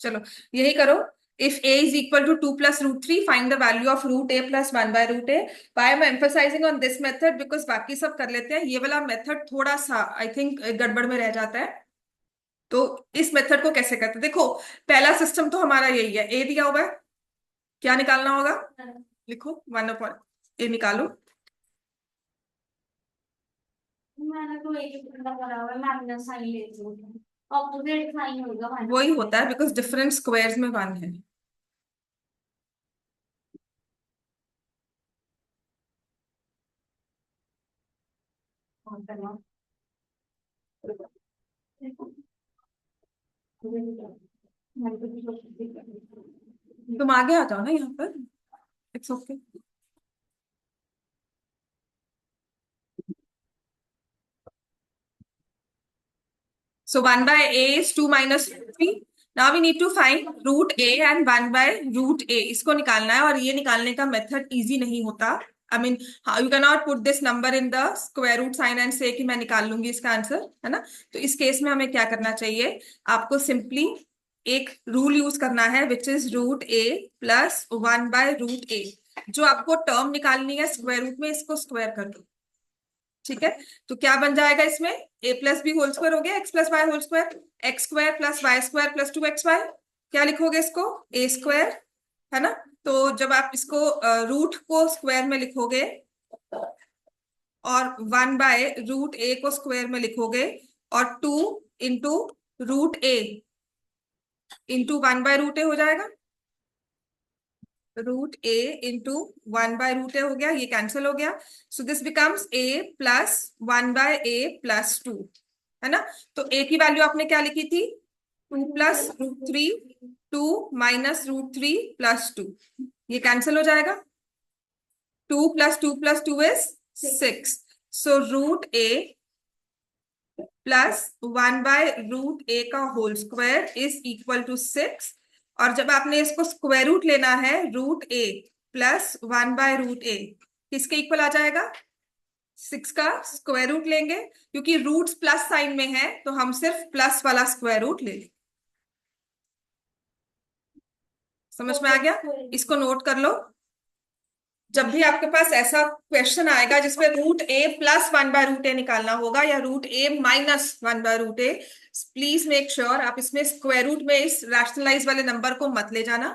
चलो यही करो। If a is equal to 2 + √3, find the value of √a + 1/√a। Why am emphasizing on this method because बाकी सब कर लेते हैं, ये वाला मेथड थोड़ा सा आई थिंक गड़बड़ में रह जाता है। तो इस मेथड को कैसे करते हैं, देखो पहला सिस्टम तो हमारा यही है, a दिया हुआ है, क्या निकालना होगा, लिखो 1/a निकालो। मैंने तो एक ही बंदा करा हुआ है, माइनस साइन लेती हूँ, ऑपोजिट साइन होगा माइनस वही साइन। होता है बिकॉज डिफरेंट स्क्वायर्स में 1 है। और करना। तुम आगे आ जाओ ना यहाँ पर, it's okay. So 1/a is 2 - √3. Now we need to find √a and 1/√a. इसको निकालना है, और ये निकालने का मेथड इजी नहीं होता। I mean you can not put this number in the square root sign and say कि मैं निकाल लूंगी इसका आंसर, है ना। तो इस केस में हमें क्या करना चाहिए, आपको सिंपली एक रूल यूज करना है विच इज √a + 1/√a। जो आपको टर्म निकालनी है स्क्वायर रूट में, इसको स्क्वायर कर दो। ठीक है, तो क्या बन जाएगा इसमें, a + b² हो गया, x + y², x² + y² + 2xy। क्या लिखोगे इसको, a², है ना। तो जब आप इसको रूट को स्क्वायर में लिखोगे और 1/√a को स्क्वायर में लिखोगे और 2 × √a × 1/√a हो जाएगा। √a × 1/√a हो गया, ये कैंसिल हो गया। So this becomes a + 1/a + 2, है ना। तो a की वैल्यू आपने क्या लिखी थी, 2 + √3, 2 - √3 + 2, ये कैंसिल हो जाएगा। 2 + 2 + 2 इज 6। सो √a + 1/√a का whole square is equal to 6। और जब आपने इसको स्क्वायर रूट लेना है, √a + 1/√a किसके इक्वल आ जाएगा, 6 का स्क्वायर रूट लेंगे, क्योंकि रूट्स प्लस साइन में है तो हम सिर्फ प्लस वाला स्क्वायर रूट ले लेंगे। समझ में आ गया, इसको नोट कर लो। जब भी आपके पास ऐसा क्वेश्चन आएगा जिसमें √a + 1/√a निकालना होगा या √a - 1/√a, please make sure आप इसमें स्क्वायर रूट में इस रैशनलाइज वाले नंबर को मत ले जाना।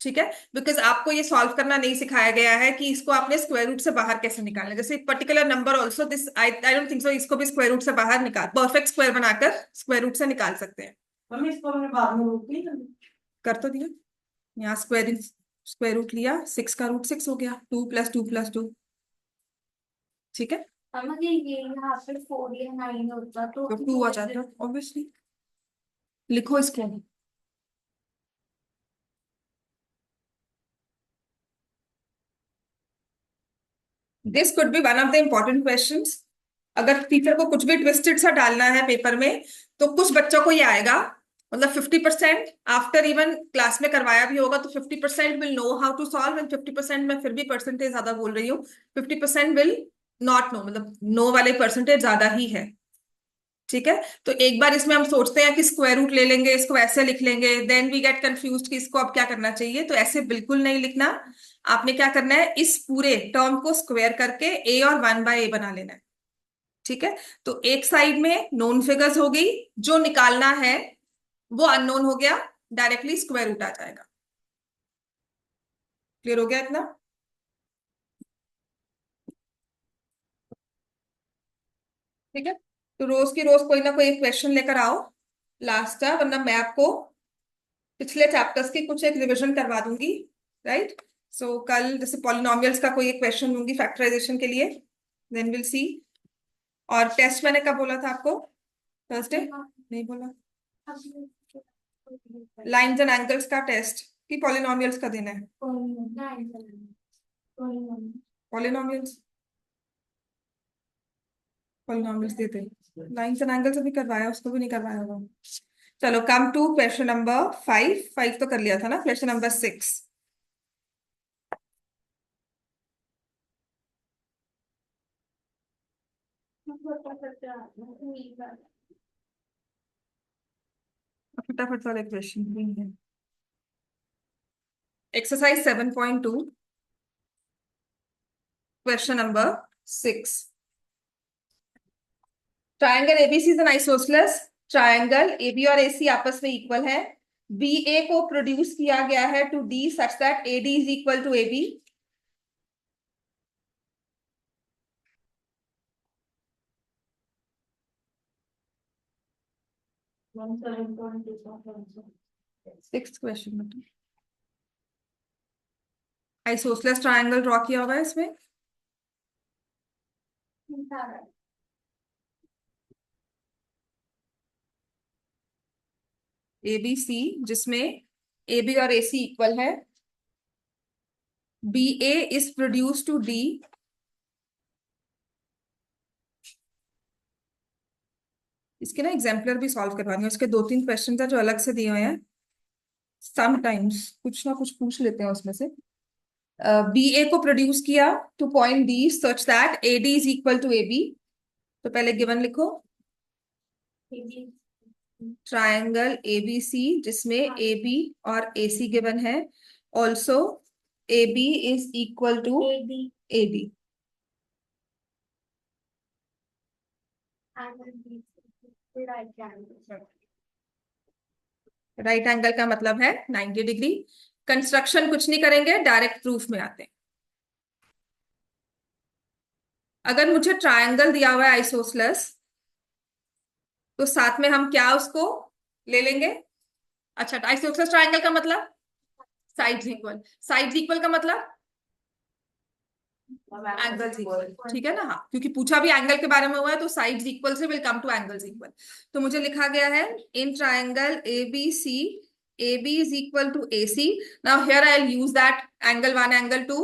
ठीक है, बिकॉज आपको ये सॉल्व करना नहीं सिखाया गया है कि इसको आपने स्क्वायर रूट से बाहर कैसे निकालना है। जैसे particular number also this I don't think so, इसको भी स्क्वायर रूट से बाहर निकाल, परफेक्ट स्क्वायर बनाकर स्क्वायर रूट से निकाल सकते हैं। मम्मी इसको मैंने बाद में रोक दी। कर तो दिया, यहाँ स्क्वायर रूट लिया, 6 का √6 हो गया, 2 + 2 + 2। ठीक है, मुझे ये यहाँ पे 4 या 9 होता तो तो 2 आ जाता ऑब्वियसली। लिखो इसको। This could be one of the important questions. अगर टीचर को कुछ भी ट्विस्टेड सा डालना है पेपर में, तो कुछ बच्चों को ये आएगा, मतलब 50% आफ्टर इवन क्लास में करवाया भी होगा तो 50% will know how to solve and 50%, मैं फिर भी परसेंटेज ज्यादा बोल रही हूँ, 50% विल नॉट नो, मतलब नो वाले परसेंटेज ज्यादा ही है। ठीक है, तो एक बार इसमें हम सोचते हैं कि स्क्वायर रूट ले लेंगे, इसको ऐसे लिख लेंगे, देन वी गेट कंफ्यूज कि इसको अब क्या करना चाहिए। तो ऐसे बिल्कुल नहीं लिखना, आपने क्या करना है, इस पूरे टर्म को स्क्वायर करके a और 1/a बना लेना है। ठीक है, तो एक साइड में नोन फिगर्स हो गई, जो निकालना है वो अननोन हो गया, डायरेक्टली स्क्वायर रूट आ जाएगा। क्लियर हो गया इतना। ठीक है, तो रोज की रोज कोई ना कोई क्वेश्चन लेकर आओ, लास्ट है, वरना मैं आपको पिछले चैप्टर्स की कुछ एक रिवीजन करवा दूंगी। राइट, सो कल जैसे पॉलिनोमियल्स का कोई एक क्वेश्चन दूंगी फैक्टराइजेशन के लिए, देन विल सी। और टेस्ट मैंने कब बोला था आपको, थर्सडे नहीं बोला, लाइंस एंड एंगल्स का टेस्ट कि पॉलिनोमियल्स का देना है, पॉलिनोमियल्स, पॉलिनोमियल्स देते हैं, लाइंस एंड एंगल्स अभी करवाया, उसको भी नहीं करवाया होगा। चलो कम टू क्वेश्चन नंबर 5, 5 तो कर लिया था ना, क्वेश्चन नंबर 6। फटाफट वाले क्वेश्चन भी है। Exercise 7.2, question number 6। Triangle ABC is an isosceles triangle, AB और एसी आपस में इक्वल है। बी ए को प्रोड्यूस किया गया है to D such that AD is equal to AB. Sixth question में आइसोसेलेस ट्रायंगल ड्रॉ किया हुआ है इसमें। एबीसी जिसमें एबी और एसी इक्वल है। B A is produce to D इसके ना एग्जाम्पलर भी सॉल्व करवानी है। उसके 2-3 क्वेश्चन है जो अलग से दिए हुए हैं। समटाइम्स कुछ ना कुछ पूछ लेते हैं उसमें से। बी ए को प्रोड्यूस किया to point D such that A D is equal to A B. तो पहले गिवन लिखो, ट्रायंगल एबीसी जिसमें ए बी और ए सी गिवन है। Also A B is equal to A D. Right angle का मतलब है 90 डिग्री। कंस्ट्रक्शन कुछ नहीं करेंगे, डायरेक्ट प्रूफ में आते हैं। अगर मुझे ट्रायंगल दिया हुआ है आइसोसेलेस, तो साथ में हम क्या उसको ले लेंगे। अच्छा, आइसोसेलेस ट्रायंगल का मतलब साइड्स इक्वल। साइड्स इक्वल का मतलब एंगल्स इक्वल, ठीक है ना। हाँ, क्योंकि पूछा भी एंगल के बारे में हुआ है तो साइड्स इक्वल से will come two angles equal. तो मुझे लिखा गया है in triangle ABC AB is equal to AC. Now here I'll use that angle 1, angle 2,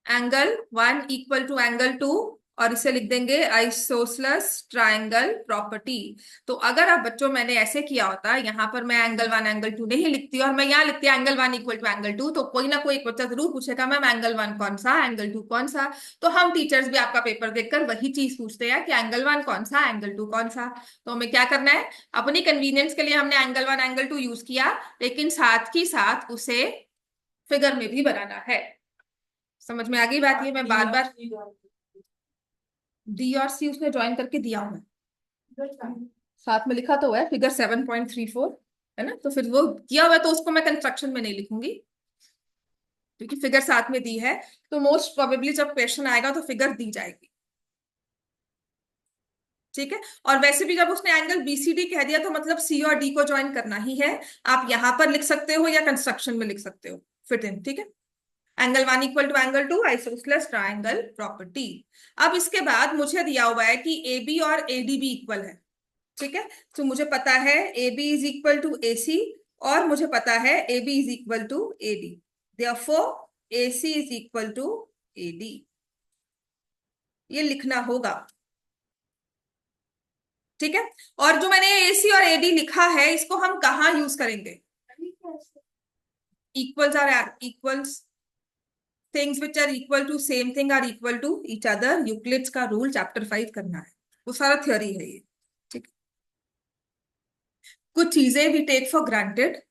angle 1 equal to angle 2, और इसे लिख देंगे आइसोसेलेस ट्रायंगल प्रॉपर्टी। तो अगर आप बच्चों मैंने ऐसे किया होता, यहाँ पर मैं एंगल 1 एंगल 2 नहीं लिखती और मैं यहाँ लिखती एंगल 1 इक्वल टू एंगल 2, तो कोई ना कोई एक बच्चा जरूर पूछेगा मैम एंगल 1 कौन सा, एंगल 2 कौन सा। तो हम टीचर्स भी आपका पेपर देखकर वही चीज पूछते हैं कि एंगल 1 कौन सा, एंगल 2 कौन सा। तो हमें क्या करना है, अपनी कन्वीनियंस के लिए हमने एंगल 1 एंगल 2 यूज किया, लेकिन साथ ही साथ उसे फिगर में भी बनाना है। समझ में आ गई बात। ये मैं बार बार डी और सी उसने ज्वाइन करके दिया हुआ है, साथ में लिखा तो हुआ है फिगर 7.34 है ना। तो फिर वो दिया हुआ है तो उसको मैं कंस्ट्रक्शन में नहीं लिखूंगी क्योंकि फिगर साथ में दी है। तो मोस्ट प्रोबेबली जब क्वेश्चन आएगा तो फिगर दी जाएगी, ठीक है। और वैसे भी जब उसने एंगल बीसीडी कह दिया तो मतलब सी और डी को ज्वाइन करना ही है। आप यहां पर लिख सकते हो या कंस्ट्रक्शन में लिख सकते हो, फिट इन, ठीक है। Angle 1 equal to angle 2, isosceles triangle property. अब इसके बाद मुझे दिया हुआ है कि ए बी और ए डी भी इक्वल है, ठीक है। तो मुझे पता है A B is equal to A C और मुझे पता है A B is equal to A D. Therefore A C is equal to A D, ये लिखना होगा, ठीक है। और जो मैंने ए सी और ए डी लिखा है इसको हम कहाँ यूज करेंगे। Equals are equals, things which are equal to same thing are equal to each other. Euclid's का रूल चैप्टर 5 करना है, वो सारा थ्योरी है ये, ठीक। कुछ चीजें वी टेक फॉर ग्रांटेड,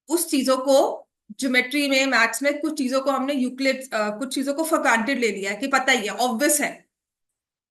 उस चीजों को ज्योमेट्री में, मैथ्स में कुछ चीजों को हमने यूक्लिड कुछ चीजों को फॉर ग्रांटेड ले लिया है कि पता ही है, ऑब्वियस है,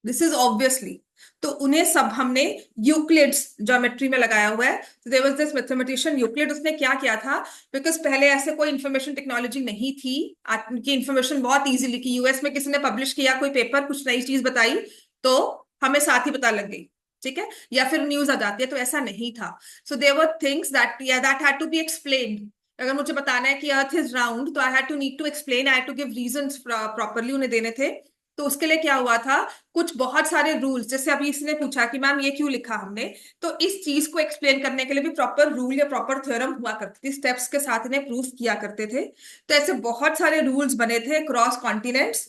दिस इज ऑब्वियसली। तो उन्हें सब हमने यूक्लिड्स ज्योमेट्री में लगाया हुआ है। तो there was this mathematician Euclid, उसने क्या किया था, बिकॉज पहले ऐसे कोई इंफॉर्मेशन टेक्नोलॉजी नहीं थी, की इंफॉर्मेशन बहुत इजीली की, यूएस में किसी ने पब्लिश किया कोई पेपर, कुछ नई चीज बताई तो हमें साथ ही पता लग गई, ठीक है, या फिर न्यूज आ जाती है। तो ऐसा नहीं था। So there were things that had to be explained. अगर मुझे बताना है कि अर्थ इज राउंड तो I had to need to explain, I had to give reasons properly उन्हें देने थे। तो उसके लिए क्या हुआ था, कुछ बहुत सारे रूल्स, जैसे अभी इसने पूछा कि मैम ये क्यों लिखा हमने, तो इस चीज को एक्सप्लेन करने के लिए भी प्रॉपर रूल या प्रॉपर थ्योरम हुआ करती थी, स्टेप्स के साथ इन्हें प्रूफ किया करते थे। तो ऐसे बहुत सारे रूल्स बने थे क्रॉस कॉन्टिनेंट्स,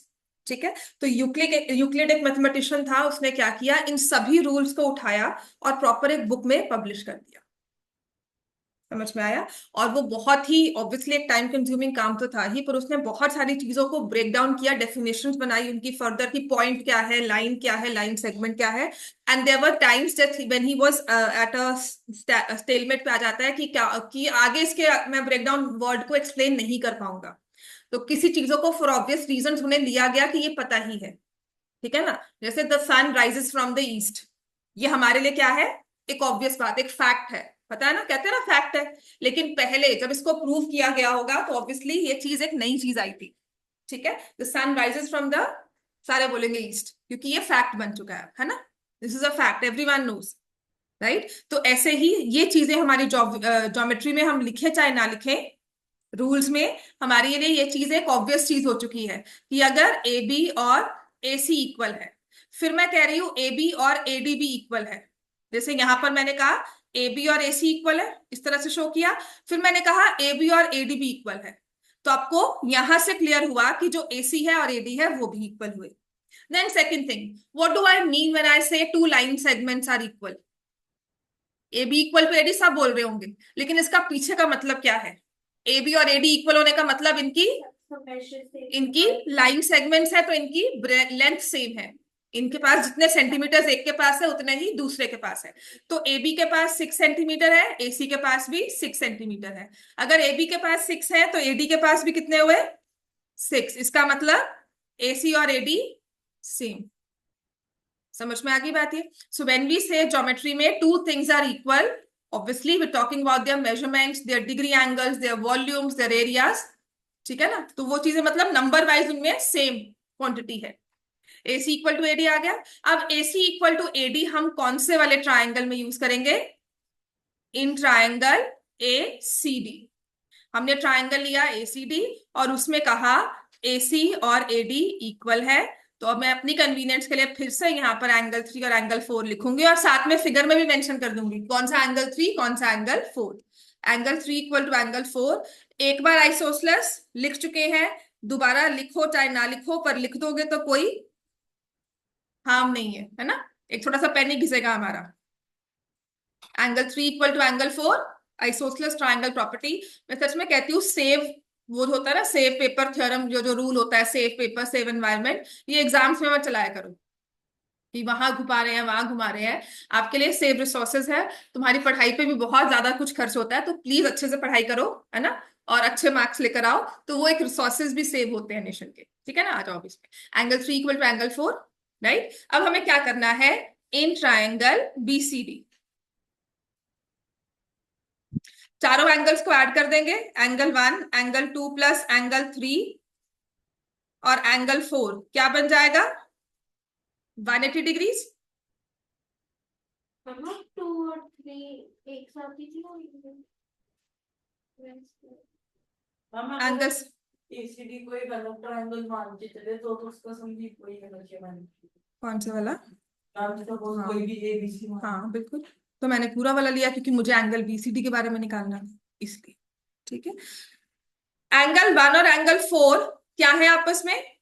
ठीक है। तो यूक्लिड एक मैथमेटिशियन था, उसने क्या किया, इन सभी रूल्स को उठाया और प्रॉपर एक बुक में पब्लिश कर दिया। समझ में आया? और वो बहुत ही ऑब्वियसली एक टाइम कंज्यूमिंग काम तो था ही, पर उसने बहुत सारी चीजों को ब्रेक डाउन किया, डेफिनेशंस बनाई उनकी फर्दर, की पॉइंट क्या है, लाइन क्या है, लाइन सेगमेंट क्या है। And there were times that when he was at a stalemate पे आ जाता है कि क्या, कि आगे इसके मैं ब्रेक डाउन वर्ड को एक्सप्लेन नहीं कर पाऊंगा। तो किसी चीजों को फॉर ऑब्वियस रीजन उन्हें लिया गया कि ये पता ही है, ठीक है ना? जैसे the sun rises from the east, ये हमारे लिए क्या है? एक ऑब्वियस बात, एक फैक्ट है, पता है ना, कहते हैं ना फैक्ट है। लेकिन पहले जब इसको प्रूव किया गया होगा तो ऑब्वियसली ये चीज एक नई चीज आई थी, ठीक है? The sun rises from the, सारे बोलेंगे ईस्ट, क्योंकि ये फैक्ट बन चुका है ना? This is a fact, everyone knows, right? तो ऐसे ही ये चीजें हमारी ज्योमेट्री में हम लिखे चाहे ना लिखे, रूल्स में हमारे लिए ये चीज एक ऑब्वियस चीज हो चुकी है कि अगर ए बी और ए सी इक्वल है, फिर मैं कह रही हूं ए बी और ए डी भी इक्वल है। जैसे यहां पर मैंने कहा ए बी और ए सी इक्वल है, इस तरह से शो किया। फिर मैंने कहा ए बी और ए डी भी इक्वल है, तो आपको यहां से क्लियर हुआ कि जो ए सी है और ए डी है वो भी इक्वल हुए। Then second thing, what do I mean when I say two line segments are equal? A B equal to AD सब बोल रहे होंगे, लेकिन इसका पीछे का मतलब क्या है? ए बी और एडी इक्वल होने का मतलब इनकी इनकी लाइन सेगमेंट्स है, तो इनकी लेंथ सेम है। इनके पास जितने सेंटीमीटर एक के पास है उतने ही दूसरे के पास है। तो ए बी के पास 6 सेंटीमीटर है, ए सी के पास भी 6 सेंटीमीटर है। अगर ए बी के पास 6 है तो ए डी के पास भी कितने हुए? 6। इसका मतलब ए सी और ए डी सेम। समझ में आ गई बात? ये so when we say geometry में two things are equal, obviously we talking about their measurements, their degree angles, their volumes, their areas, ठीक है ना? तो वो चीजें मतलब नंबर वाइज उनमें सेम क्वांटिटी है। AC इक्वल टू एडी आ गया। अब AC इक्वल टू एडी हम कौन से वाले ट्राइंगल में यूज करेंगे? In triangle ACD। हमने ट्राइंगल लिया ACD और उसमें कहा AC और AD इक्वल है, तो अब मैं अपनी कन्वीनियंस के लिए फिर से यहाँ पर एंगल 3 और एंगल 4 लिखूंगी, और साथ में फिगर में भी मेंशन कर दूंगी कौन सा एंगल 3 कौन सा angle 4। Angle 3 equal to angle 4। एक बार आइसोसलेस लिख चुके हैं, दोबारा लिखो चाहे ना लिखो, पर लिख दोगे तो कोई हार्म नहीं है ना? एक छोटा सा पेन ही घिसेगा हमारा। Angle 3 equal to angle 4, isosceles triangle property. मैं सच में कहती हूँ सेव, वो जो होता है ना सेव पेपर थ्योरम, जो जो रूल होता है, सेव पेपर सेव एनवायरनमेंट, ये एग्जाम्स में मत चलाया करो कि वहां घुमा रहे हैं वहां घुमा रहे हैं। आपके लिए सेव रिसोर्सेज है, तुम्हारी पढ़ाई पे भी बहुत ज्यादा कुछ खर्च होता है, तो प्लीज अच्छे से पढ़ाई करो, है ना? और अच्छे मार्क्स लेकर आओ, तो वो एक रिसोर्सेज भी सेव होते हैं नेशन के, ठीक है ना? आ जाओ इसमें, angle 3 equal to angle 4, right? अब हमें क्या करना है? इन ट्राइंगल BCD चारों एंगल्स को ऐड कर देंगे, एंगल 1 एंगल 2 प्लस एंगल 3 और एंगल 4 क्या बन जाएगा? 180 डिग्रीज। 2 और 3 एक साथ ही थी एंगल एसीडी को एक अलग ट्रायंगल मान के चले तो उसका समझी कोई एनर्जी मान कौन से वाला? हाँ, कोई भी एबीसी हाँ बिल्कुल, तो मैंने पूरा वाला लिया क्योंकि मुझे एंगल BCD के बारे में निकालना है इसलिए, ठीक है? एंगल 1 और एंगल 4 क्या है आपस में?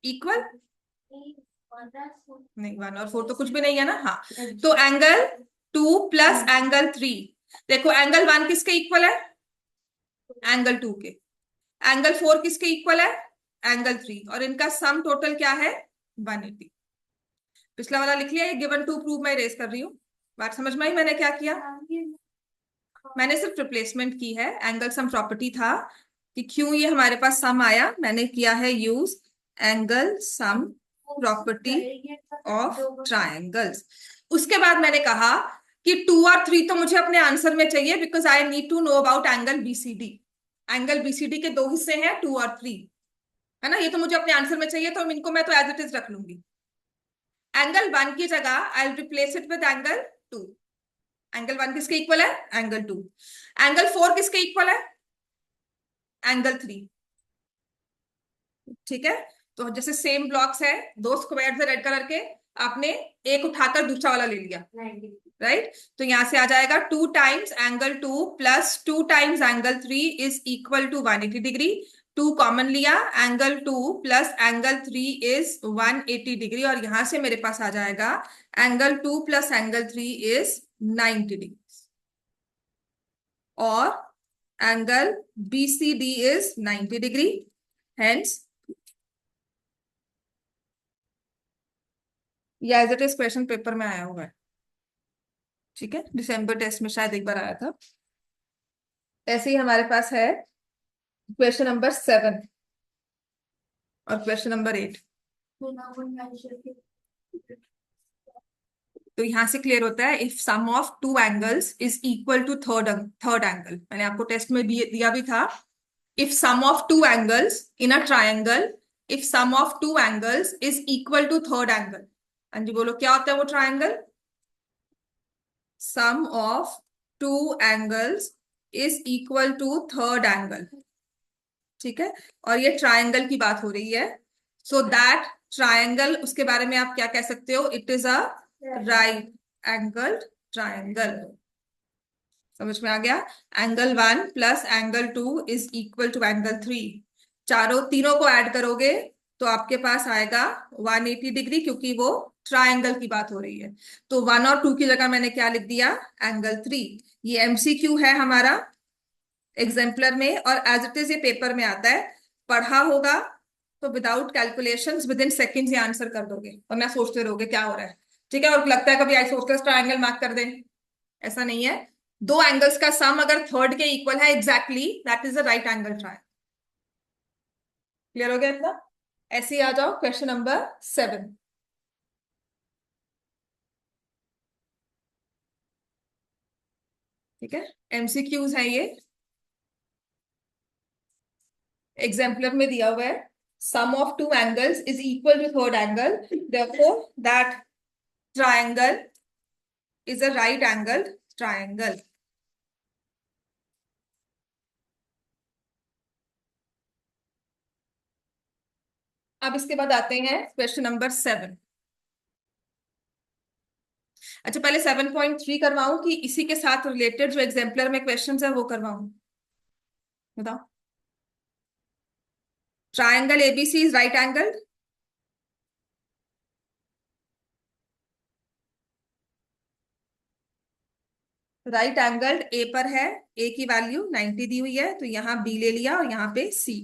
इक्वल नहीं, 1 और 4 तो कुछ भी नहीं है ना। हाँ, तो एंगल 2 प्लस एंगल 3, देखो एंगल 1 किसके इक्वल है? एंगल 2 के। एंगल 4 किसके इक्वल है? एंगल 3, और इनका सम टोटल क्या है? 180। पिछला वाला लिख लिया, ये गिवन टू प्रूव मैं इरेज कर रही हूँ। बात समझ में आई मैंने क्या किया? मैंने सिर्फ रिप्लेसमेंट की है, एंगल सम प्रॉपर्टी था कि क्यों ये हमारे पास सम आया, मैंने किया है use angle sum property of triangles. उसके बाद मैंने कहा कि 2 और 3 तो मुझे अपने आंसर में चाहिए, because I need to know about angle BCD। Angle BCD के 2 हिस्से हैं, 2 और 3, है ना? ये तो मुझे अपने आंसर में चाहिए, तो इनको मैं तो एज इट इज रख लूंगी। एंगल 1 की जगह आई replace it with angle 2। Angle 1 किसके इक्वल है? एंगल 2। एंगल 4 किसके इक्वल है? एंगल 3, ठीक है? तो जैसे सेम ब्लॉक्स है, दो स्क्वायर है रेड कलर के, आपने एक उठाकर दूसरा वाला ले लिया, राइट? तो यहां से आ जाएगा 2 times angle 2 plus 2 times angle 3 is equal to 180 degree. 2 common लिया, angle 2 plus angle 3 is 180 degree, और यहां से मेरे पास आ जाएगा angle 2 plus angle 3 is 90 degree. or angle BCD is 90 degree. Hence, या as it is question paper में आया हुआ है, ठीक है, दिसंबर टेस्ट में शायद एक बार आया था। ऐसे ही हमारे पास है क्वेश्चन नंबर 7 और क्वेश्चन नंबर 8। तो यहां से क्लियर होता है, if sum of two angles is equal to third angle, मैंने आपको टेस्ट में दिया भी था, if sum of two angles in a triangle, if sum of two angles is equal to third angle. हाँ जी बोलो, क्या होता है वो triangle? Sum of two angles is equal to third angle, ठीक है, और ये ट्रायंगल की बात हो रही है। सो दैट ट्रायंगल, उसके बारे में आप क्या कह सकते हो? It is a right angle triangle. समझ में आ गया? Angle 1 plus angle 2 is equal to angle 3। तीनों को ऐड करोगे तो आपके पास आएगा 180 डिग्री, क्योंकि वो ट्रायंगल की बात हो रही है। तो 1 और 2 की जगह मैंने क्या लिख दिया? एंगल 3। ये एमसीक्यू है हमारा एग्जाम्पलर में, और एज इट इज ये पेपर में आता है। पढ़ा होगा तो without calculations with in seconds ये आंसर कर दोगे, और ना सोचते रहोगे क्या हो रहा है, ठीक है। और लगता है कभी आइसोसेलेस ट्रायंगल मार्क कर दें, ऐसा नहीं है। दो एंगल्स का सम अगर थर्ड के इक्वल है exactly, that is a right angle triangle. Clear हो गया इतना? ऐसे ही आ जाओ क्वेश्चन नंबर 7। ठीक है, एमसीक्यूज है ये, एग्जाम्पलर में दिया हुआ है। Sum of two angles is equal to third angle, therefore that triangle is a right angle triangle. अब इसके बाद आते हैं क्वेश्चन नंबर 7। अच्छा, पहले 7.3 करवाऊं कि इसी के साथ रिलेटेड जो एग्जाम्पलर में क्वेश्चंस है वो करवाऊं? बताओ। Triangle ABC is right angle. Right angle A पर है, ए की वैल्यू 90 दी हुई है, तो यहां बी ले लिया और यहां पे सी।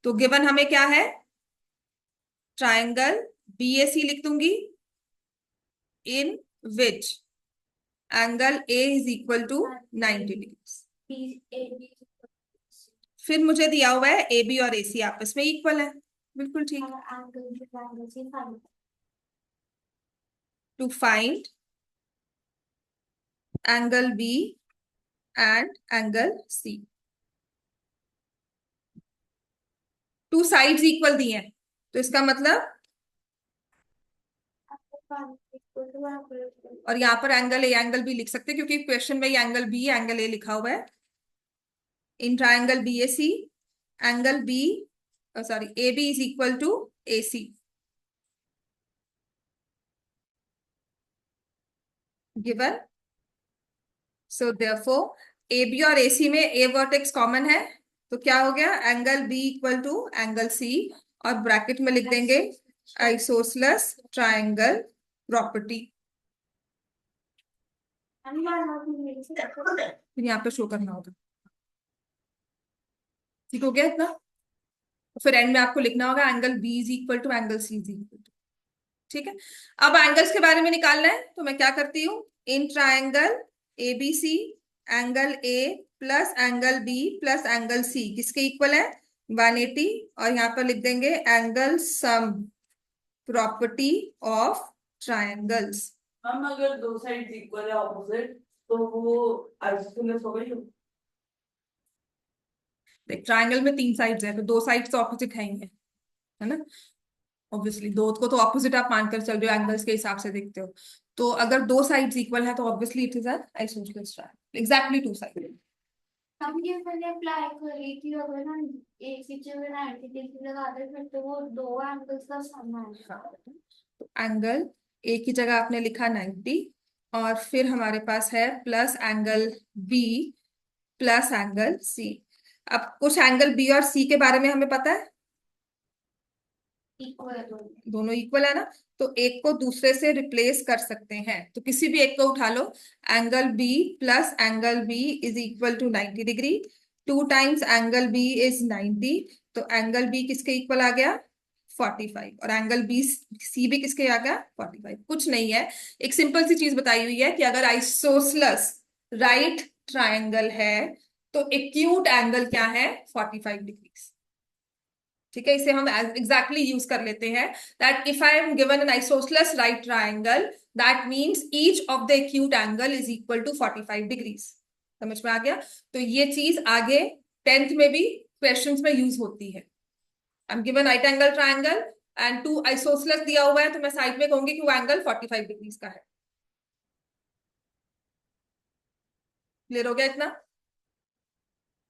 तो गिवन हमें क्या है? ट्रायंगल बीएसी लिख दूंगी, in which angle A is equal to 90 degree. फिर मुझे दिया हुआ है ए बी और ए सी आपस में इक्वल है, बिल्कुल ठीक। To find angle B and angle C, two sides equal दी हैं, तो इसका मतलब, और यहाँ पर एंगल ए एंगल बी लिख सकते हैं क्योंकि क्वेश्चन में एंगल बी एंगल ए लिखा हुआ है। In triangle B A C, angle B sorry A B is equal to A C, given. So therefore A B और ए सी में ए वर्टेक्स कॉमन है, तो क्या हो गया? Angle B equal to angle C, और ब्रैकेट में लिख देंगे आइसोसेलेस ट्रायंगल प्रॉपर्टी। फिर यहाँ पे शो करना होगा, ठीक हो गया इतना? फिर एंड में आपको लिखना होगा angle B is equal to angle C is equal to, ठीक है। अब एंगल्स के बारे में निकालना है, तो मैं क्या करती हूँ? In triangle ABC, angle A plus angle B plus angle C किसके इक्वल है? 180, और यहाँ पर लिख देंगे angle sum property of triangles. हम अगर दो साइड इक्वल है ऑपोजिट, तो वो आइसोसेलेस हो गई। देख, ट्रायंगल में 3 साइड्स है, तो 2 साइड्स तो ऑपोजिट है ही है ना? ऑब्वियसली दो को तो ऑपोजिट आप मानकर चल रहे हो, एंगल्स के हिसाब से देखते हो। तो अगर 2 साइड्स इक्वल है तो obviously it is an isosceles triangle, exactly 2 side. हम ये पहले अप्लाई कर रही थी, अगर ना एक की जगह 90 डिग्री लगा दे फिर तो वो दो एंगल्स का सम आएगा। तो एंगल ए की जगह आपने लिखा 90, और फिर हमारे पास है plus angle B plus angle C. अब कुछ एंगल बी और सी के बारे में हमें पता है, इक्वल है दोनों। दोनों इक्वल है ना, तो एक को दूसरे से रिप्लेस कर सकते हैं, तो किसी भी एक को उठा लो। Angle B plus angle B is equal to 90 degree, 2 times angle B is 90, तो एंगल बी किसके इक्वल आ गया 45, और एंगल बी सी भी किसके आ गया 45। कुछ नहीं है, एक सिंपल सी चीज बताई हुई है कि अगर आइसोसलस राइट ट्रायंगल है तो एक्यूट एंगल क्या है 45 डिग्री। ठीक है, इसे हम एग्जैक्टली यूज कर लेते हैं that if I am given an isosceles right triangle that means each of the acute angle is equal to 45 degrees. समझ में आ गया? तो ये चीज आगे 10th में भी क्वेश्चंस में यूज होती है। आई am given right angle triangle and 2 isosceles दिया हुआ है, तो मैं साइड में कहूंगी कि वो एंगल 45 डिग्रीज का है। क्लियर हो गया इतना?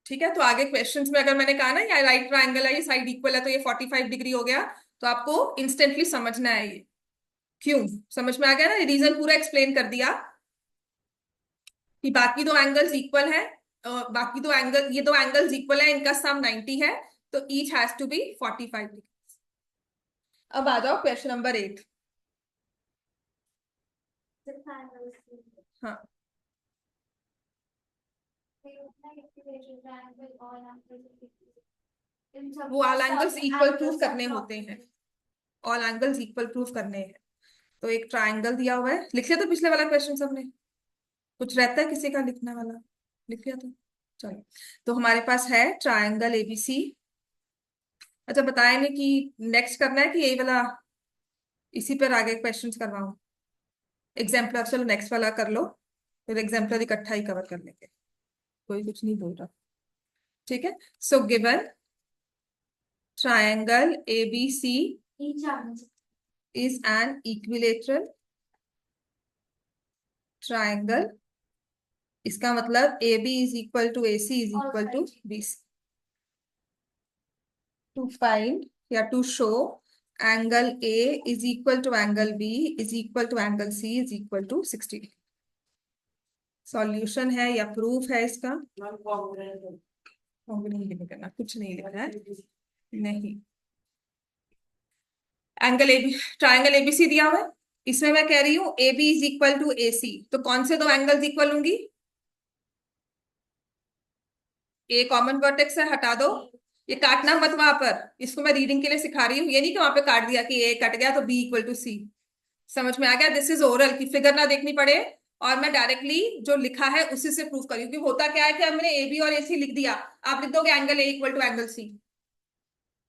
ठीक है, तो आगे क्वेश्चंस में अगर मैंने कहा ना ये राइट ट्रायंगल है, ये साइड इक्वल है, तो ये 45 डिग्री हो गया, तो आपको इंस्टेंटली समझना है ये क्यों। समझ में आ गया ना, रीजन पूरा एक्सप्लेन कर दिया कि बाकी दो एंगल्स इक्वल है, बाकी दो एंगल, ये दो एंगल्स इक्वल है, इनका सम 90 है, तो each has to be 45 degree. अब आ जाओ क्वेश्चन नंबर 8। हाँ, वो ऑल एंगल्स इक्वल प्रूफ करने होते हैं, ऑल एंगल्स इक्वल प्रूफ करने हैं। तो एक ट्राइंगल दिया हुआ है, लिख लिया था पिछले वाला क्वेश्चन सबने? कुछ रहता है किसी का लिखने वाला? लिख लिया था, चलो। तो हमारे पास है ट्राइंगल एबीसी। अच्छा, बताया नहीं कि नेक्स्ट करना है कि यही वाला इसी पर आगे क्वेश्चंस करवाऊं? एग्जाम्पलर, चलो नेक्स्ट वाला कर लो, फिर एग्जाम्पलर इकट्ठा ही कवर कर लेंगे, कोई कुछ नहीं बोल रहा। ठीक है, so given triangle ABC is an equilateral triangle, इसका मतलब AB is equal to AC is equal to BC। To find या to show angle A is equal to angle B is equal to angle C is equal to 60 degree। Solution है या proof है इसका? नहीं करना, कुछ नहीं लिखना है, नहीं। एंगल एबी, ट्राइंगल एबीसी दिया हुआ है, इसमें मैं कह रही हूँ AB is equal to AC, तो कौन से दो एंगल्स इक्वल होंगी? ए कॉमन वर्टेक्स है, हटा दो, ये काटना मत वहां पर, इसको मैं रीडिंग के लिए सिखा रही हूँ, ये नहीं कि वहां पे काट दिया कि ए कट गया तो बी इक्वल टू सी। समझ में आ गया? दिस इज ओरल, की फिगर ना देखनी पड़े और मैं डायरेक्टली जो लिखा है उसी से प्रूव करी, क्योंकि होता क्या है कि हमने ए बी और ए सी लिख दिया, आप लिख दोगे angle A equal to angle C.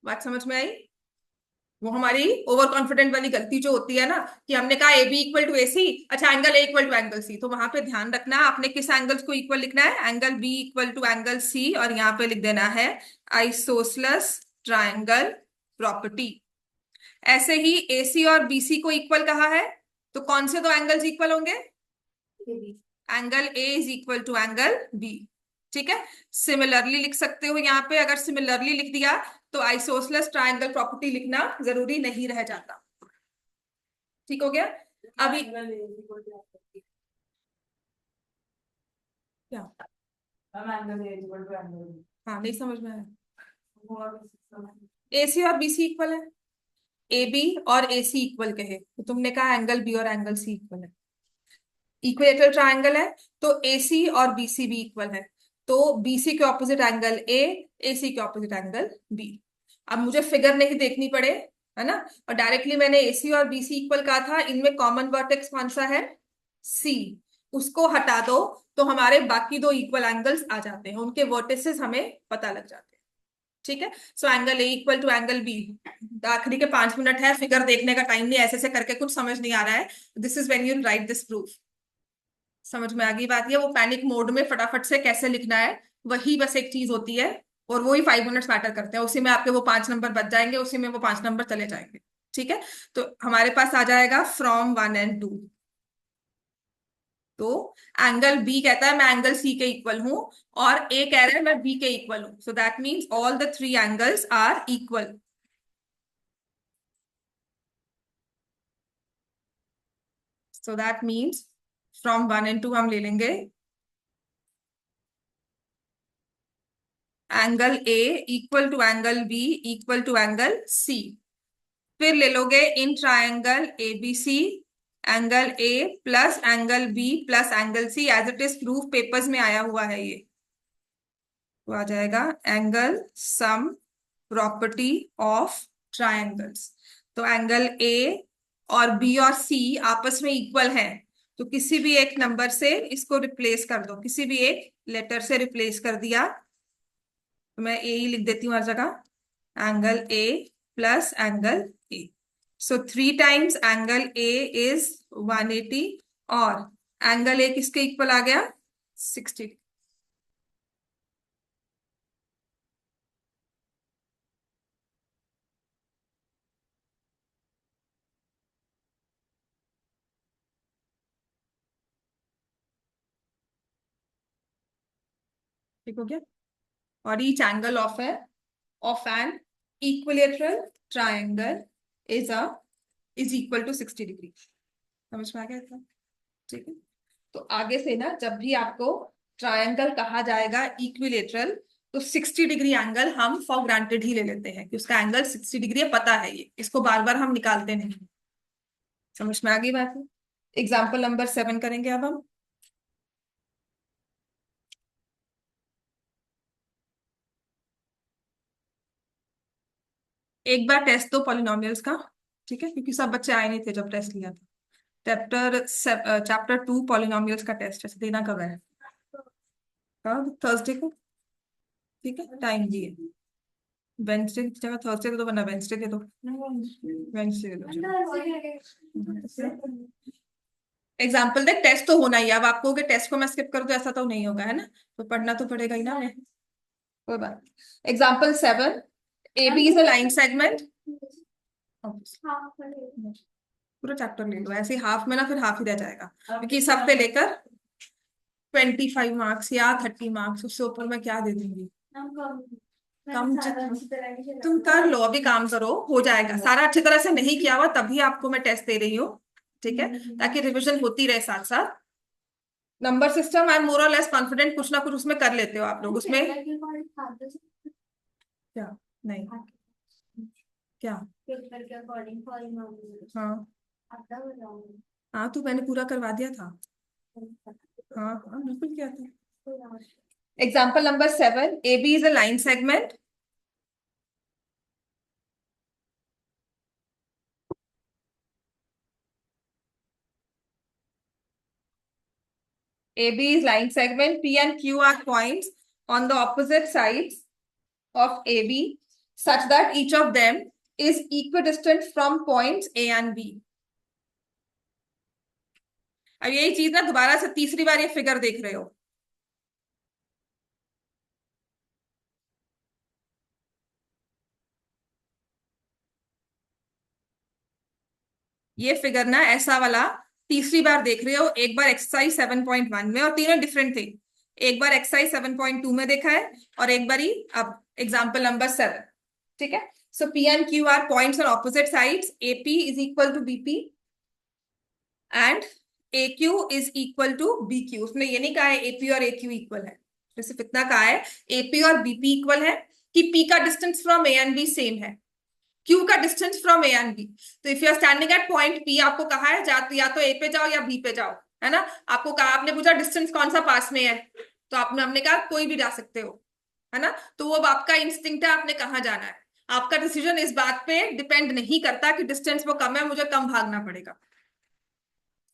बात समझ में आई? वो हमारी ओवर कॉन्फिडेंट वाली गलती जो होती है ना, कि हमने कहा A B equal to A C, अच्छा angle A equal to angle C, तो वहां पे ध्यान रखना आपने किस एंगल्स को इक्वल लिखना है, angle B equal to angle C, और यहाँ पे लिख देना है आइसोसलस ट्रायंगल प्रॉपर्टी। ऐसे ही एसी और बीसी को इक्वल कहा है, तो कौन से दो एंगल्स इक्वल होंगे? Angle A is equal to angle B. ठीक है, सिमिलरली लिख सकते हो यहाँ पे, अगर सिमिलरली लिख दिया तो आइसोसलस ट्रायंगल प्रॉपर्टी लिखना जरूरी नहीं रह जाता। ठीक हो गया? अभी क्या? हाँ, नहीं समझ में आया। एसी और बीसी इक्वल है, ए बी और ए सी इक्वल कहे तो तुमने कहा एंगल बी और एंगल सी इक्वल है, इक्विलेटरल ट्रायंगल है, तो ए सी और बी सी भी इक्वल है, तो बीसी के ऑपोजिट एंगल ए सी के ऑपोजिट एंगल बी। अब मुझे फिगर नहीं देखनी पड़े, है ना, और डायरेक्टली मैंने एसी और बीसी इक्वल कहा था, इनमें कॉमन वर्टेक्स कौन सा है? सी, उसको हटा दो तो हमारे बाकी दो इक्वल एंगल्स आ जाते हैं, उनके वर्टिसेस हमें पता लग जाते हैं। ठीक है, so angle A equal to angle B. आखिरी के 5 मिनट है, फिगर देखने का टाइम नहीं, ऐसे ऐसे करके कुछ समझ नहीं आ रहा है, this is when you right this proof. समझ में आ गई बात? ये वो पैनिक मोड में फटाफट से कैसे लिखना है, वही बस एक चीज होती है, और वही 5 मिनट्स मैटर करते हैं, उसी में आपके वो 5 नंबर बच जाएंगे, उसी में वो 5 नंबर चले जाएंगे। ठीक है, तो हमारे पास आ जाएगा फ्रॉम 1 and 2। तो एंगल बी कहता है मैं एंगल सी के इक्वल हूं, और ए कह रहा है मैं बी के इक्वल हूं, so that means all the 3 angles are equal. So that means from 1 and 2 हम ले लेंगे angle A equal to angle B equal to angle C. फिर ले लोगे in triangle ABC angle A plus angle B plus angle C, as it is proof papers में आया हुआ है ये, तो आ जाएगा angle sum property of triangles. तो एंगल A और B और C आपस में इक्वल हैं, तो किसी भी एक नंबर से इसको रिप्लेस कर दो, किसी भी एक लेटर से रिप्लेस कर दिया, तो मैं A ही लिख देती हूँ हर जगह, angle A plus angle A। So 3 times angle A is 180 और एंगल A किसके इक्वल आ गया, 60। ठीक हो गया। और each angle of an equilateral triangle is equal to 60 degree. समझ में आ गया था? ठीक है। तो आगे से ना जब भी आपको ट्रायंगल कहा जाएगा इक्विलेटरल, तो 60 डिग्री एंगल हम फॉर ग्रांटेड ही ले लेते हैं कि उसका एंगल 60 डिग्री है, पता है ये, इसको बार बार हम निकालते नहीं। समझ में आ गई बात है? एग्जाम्पल नंबर 7 करेंगे अब हम। एक बार टेस्ट दो पॉलिनोमियल्स का, ठीक है, क्योंकि सब बच्चे आए नहीं थे जब टेस्ट लिया था। चैप्टर 2 पॉलिनोमियल्स का टेस्ट ऐसे देना कब है? कब? थर्सडे को। ठीक है, टाइम दिए। वेंसडे की जगह थर्सडे दे दो, वरना वेंसडे दे दो। वेंसडे दे दो। एग्जाम्पल देख, टेस्ट तो होना ही है। अब आपको टेस्ट को मैं स्किप कर दूं ऐसा तो नहीं होगा, है ना? तो पढ़ना तो पड़ेगा ही ना हमें। कोई बात। Example 7, AB is a line segment. पूरा चैप्टर ले लो, ऐसे हाफ में ना फिर हाफ ही रह जाएगा, क्योंकि इस हफ्ते लेकर 25 मार्क्स या 30 मार्क्स, उससे ऊपर मैं क्या दे दूंगी? कम तुम कर लो, अभी काम करो, हो जाएगा सारा। अच्छी तरह से नहीं किया हुआ तभी आपको मैं टेस्ट दे रही हूँ, ठीक है, ताकि रिविजन होती रहे साथ साथ। Number system I am more और लेस कॉन्फिडेंट, कुछ ना कुछ उसमें कर लेते हो आप लोग उसमें। क्या? नहीं, क्या? हाँ हाँ, तो मैंने पूरा करवा दिया था। हाँ हाँ, बिल्कुल किया था। Example number 7, AB is a line segment. AB is line segment, P and Q are points on the opposite sides of AB such that each of them is equidistant from points A and B. अब यही चीज ना दोबारा से तीसरी बार ये figure देख रहे हो, ये फिगर ना ऐसा वाला तीसरी बार देख रहे हो। एक बार एक्सरसाइज 7.1 में, और तीनों डिफरेंट थे। एक बार एक्सरसाइज 7.2 में देखा है और एक बार ही अब एग्जाम्पल नंबर 7। ठीक है। सो P and Q are points on opposite sides, AP is equal to BP and AQ is equal to BQ। उसने ये नहीं कहा है AP और AQ इक्वल है, तो सिर्फ इतना कहा है AP और BP इक्वल है कि P का distance from A and B same है, Q का distance from A and B। तो if you are standing at point P, आपको कहा है या तो A पे जाओ या B पे जाओ, है ना? आपको कहा, आपने पूछा डिस्टेंस कौन सा पास में है, तो हमने कहा कोई भी जा सकते हो, है ना? तो वो अब आपका इंस्टिंक्ट है, आपने कहाँ जाना है। आपका डिसीजन इस बात पे डिपेंड नहीं करता कि डिस्टेंस वो कम है, मुझे कम भागना पड़ेगा।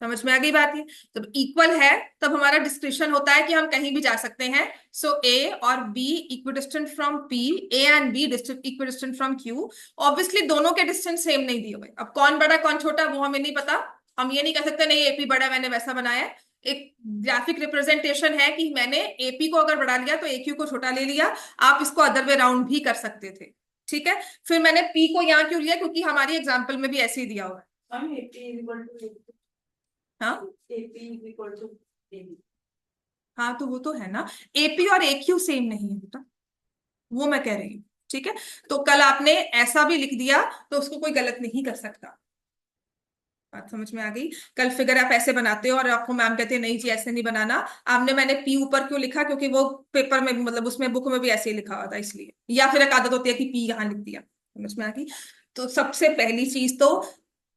समझ में आ गई बात? है जब इक्वल है तब हमारा डिस्क्रिप्शन होता है कि हम कहीं भी जा सकते हैं। सो A और B equidistant from P, A and B equidistant from Q। Obviously दोनों के डिस्टेंस सेम नहीं दिए हुए, अब कौन बड़ा कौन छोटा वो हमें नहीं पता। हम ये नहीं कह सकते नहीं AP बड़ा, मैंने वैसा बनाया है। एक ग्राफिक रिप्रेजेंटेशन है कि मैंने AP को अगर बढ़ा लिया तो AQ को छोटा ले लिया। आप इसको अदर वे राउंड भी कर सकते थे, ठीक है। फिर मैंने P को यहाँ क्यों लिया, क्योंकि हमारी एग्जाम्पल में भी ऐसे ही दिया हुआ है। हाँ हाँ, तो वो तो है ना, AP और AQ सेम नहीं है बेटा, वो मैं कह रही हूँ, ठीक है। तो कल आपने ऐसा भी लिख दिया तो उसको कोई गलत नहीं कर सकता। बात समझ में आ गई? कल फिगर आप ऐसे बनाते हो और आपको मैम कहते हैं नहीं जी ऐसे नहीं बनाना। आपने मैंने P ऊपर क्यों लिखा, क्योंकि वो पेपर में मतलब उसमें बुक में भी ऐसे ही लिखा हुआ था इसलिए, या फिर एक आदत होती है कि P यहाँ लिख दिया। समझ में आ गई? तो सबसे पहली चीज तो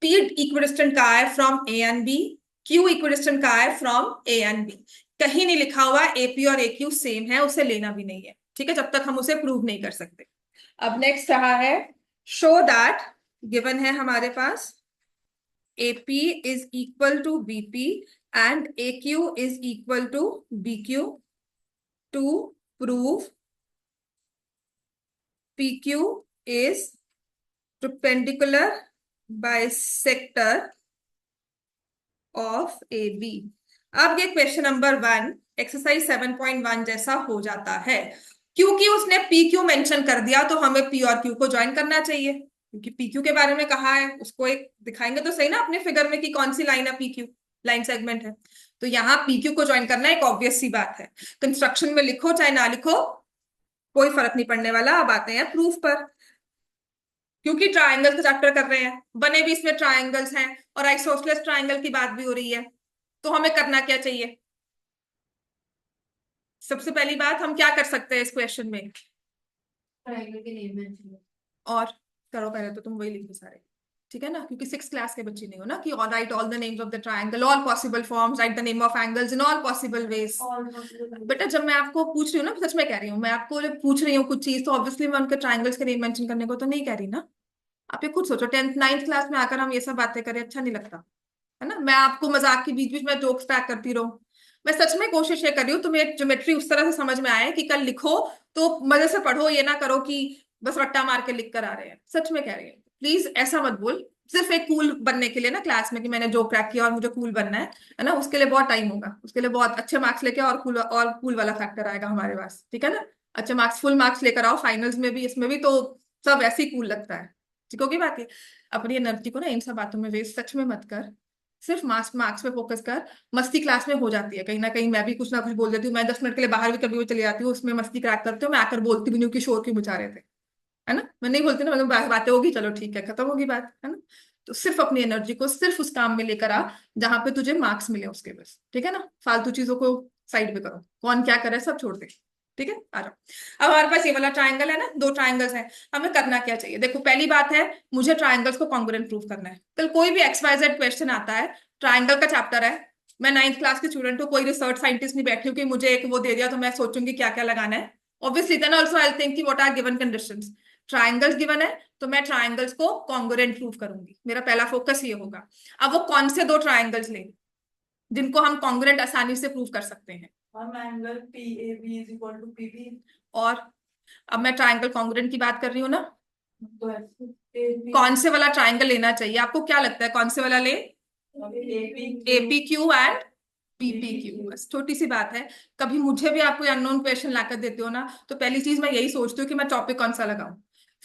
P इक्विडिस्टेंट कहाँ है, from A and B, Q equidistant कहाँ है, फ्रॉम ए एंड बी। कहीं नहीं लिखा हुआ AP और AQ सेम है, उसे लेना भी नहीं है, ठीक है, जब तक हम उसे प्रूव नहीं कर सकते। अब नेक्स्ट रहा है शो दैट, गिवन है हमारे पास AP is equal to BP and AQ is equal to BQ to prove PQ is perpendicular bisector of AB। अब ये क्वेश्चन नंबर 1 एक्सरसाइज 7.1 जैसा हो जाता है, क्योंकि उसने PQ मेंशन कर दिया तो हमें P और Q को ज्वाइन करना चाहिए, क्योंकि PQ के बारे में कहा है, उसको एक दिखाएंगे तो सही ना अपने फिगर में कि कौन सी लाइन है, PQ लाइन सेगमेंट है, तो यहाँ PQ को ज्वाइन करना एक ऑब्वियस सी बात है। कंस्ट्रक्शन में लिखो चाहे ना लिखो कोई फर्क नहीं पड़ने वाला। अब आते हैं प्रूफ पर, क्योंकि ट्राइंगल का चैप्टर कर रहे हैं, बने भी इसमें ट्राइंगल्स हैं और आइसोसेलेस ट्राइंगल की बात भी हो रही है, तो हमें करना क्या चाहिए। सबसे पहली बात हम क्या कर सकते हैं इस क्वेश्चन में, ट्रायंगल के नेम मेंशन और करो पहले तो तुम वही लिखो सारे, ठीक है ना, क्योंकि 6th क्लास के बच्चे नहीं हो ना कि all right all the names of the triangle, all possible forms, right the name of angles in all possible ways. बेटा जब मैं आपको पूछ रही हूँ ना, सच में कह रही हूँ, मैं आपको जब पूछ रही हूँ कुछ चीज तो ऑब्वियसली मैं उनके ट्रायंगल्स के नेम मेंशन करने को तो नहीं कह रही ना। आप ये खुद सोचो, 10th 9th क्लास में आकर हम ये सब बातें करें, अच्छा नहीं लगता है ना। मैं आपको मजाक के बीच बीच में जोक्स पैक करती रहूं, मैं सच में कोशिश ये कर रही हूँ तुम्हें ज्योमेट्री उस तरह से समझ में आए कि कल लिखो तो मजे से पढ़ो, ये ना करो कि बस रट्टा मार के लिख कर आ रहे हैं। सच में कह रही हूँ, प्लीज ऐसा मत बोल सिर्फ एक कूल बनने के लिए ना क्लास में कि मैंने जो क्रैक किया और मुझे कूल बनना है ना, उसके लिए बहुत टाइम होगा, उसके लिए बहुत अच्छे मार्क्स लेके और कूल वाला फैक्टर आएगा हमारे पास, ठीक है ना। अच्छे मार्क्स फुल मार्क्स लेकर आओ फाइनल्स में भी, इसमें भी, तो सब ऐसे ही कूल लगता है, ठीक होगी बात है। अपनी एनर्जी को ना इन सब बातों में वेस्ट सच में मत कर, सिर्फ मार्क्स पे फोकस कर। मस्ती क्लास में हो जाती है कहीं ना कहीं, मैं भी कुछ ना कुछ बोल देती हूँ, मैं 10 मिनट के लिए बाहर भी कभी भी चली जाती हूँ, उसमें मस्ती क्रैक करती हूँ, मैं आकर बोलती भी नहीं हूँ कि शोर क्यों मचा रहे थे, है ना। मैं नहीं बोलती ना, मतलब बातें होगी चलो ठीक है खत्म होगी बात, है ना। तो सिर्फ अपनी एनर्जी को सिर्फ उस काम में लेकर आ जहां पे तुझे मार्क्स मिले उसके, बस ठीक है ना। फालतू चीजों को साइड पे करो, कौन क्या करे सब छोड़ दे, ठीक है। आ जाओ, अब हमारे पास ये वाला ट्राइंगल है ना, 2 ट्राइंगल्स हैं, हमें करना क्या चाहिए। देखो पहली बात है, मुझे ट्राइंगल्स को कॉन्ग्रुएंट प्रूव करना है। कल कोई भी XYZ क्वेश्चन आता है, ट्राइंगल का चैप्टर है, मैं 9th क्लास की स्टूडेंट हूँ, कोई रिसर्च साइंटिस्ट नहीं बैठी हूँ कि मुझे एक वो दे दिया तो मैं सोचूंगी क्या क्या लगाना है। Obviously then also I think कि what are given conditions, triangles given है तो मैं ट्राइंगल्स को कॉन्ग्रुएंट प्रूव करूंगी, मेरा पहला फोकस ये होगा। अब वो कौन से 2 ट्राइंगल्स लें जिनको हम कॉन्ग्रुएंट आसानी से प्रूव कर सकते हैं। हम angle PAB is equal to PB, और अब मैं ट्राइंगल कॉन्ग्रुएंट की बात कर रही हूँ ना, तो AP कौन से वाला ट्राइंगल लेना चाहिए, आपको क्या लगता है कौन से वाला ले। APQ एंड PPQ, बस छोटी सी बात है। कभी मुझे भी आप कोई अननोन क्वेश्चन लाकर देते हो ना, तो पहली चीज मैं यही सोचती हूँ कि मैं टॉपिक कौन सा लगाऊं,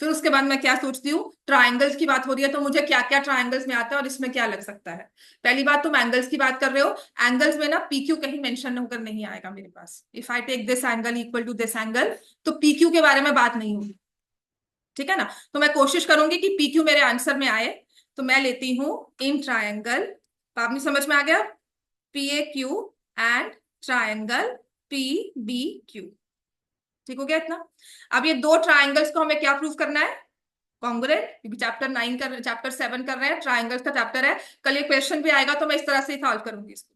फिर उसके बाद मैं क्या सोचती हूँ, ट्राइंगल्स की बात हो रही है तो मुझे क्या क्या ट्राइंगल्स में आता है और इसमें क्या लग सकता है। पहली बात तुम एंगल्स की बात कर रहे हो, एंगल्स में ना PQ कहीं मेंशन होकर नहीं आएगा मेरे पास। If I take this angle equal to this angle तो PQ के बारे में बात नहीं होगी, ठीक है ना। तो मैं कोशिश करूंगी कि PQ मेरे आंसर में आए, तो मैं लेती हूं इन ट्राइंगल, आपने समझ में आ गया, PAQ एंड ट्राइंगल PBQ, ठीक हो गया इतना। अब ये 2 ट्राइंगल्स को हमें क्या प्रूव करना है, कॉन्ग्रुएंट, क्योंकि चैप्टर 7 कर रहे हैं, ट्राइंगल्स का चैप्टर है, कल ये क्वेश्चन भी आएगा तो मैं इस तरह से सॉल्व करूंगी इसको।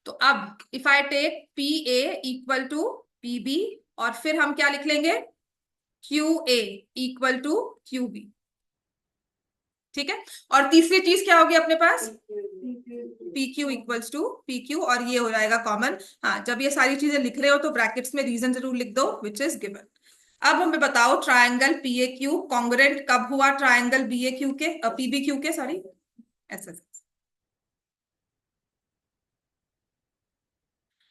तो अब if I take PA equal to PB और फिर हम क्या लिख लेंगे, QA इक्वल टू QB, ठीक है। और तीसरी चीज क्या होगी अपने पास, PQ इक्वल्स टू PQ, और ये हो जाएगा कॉमन। हाँ, जब ये सारी चीजें लिख रहे हो तो ब्रैकेट्स में रीजन जरूर लिख दो विच इज गिवन। अब हमें बताओ ट्राइंगल PAQ कॉन्ग्रुएंट कब हुआ ट्राइंगल BAQ के, PBQ के, सॉरी ऐसे।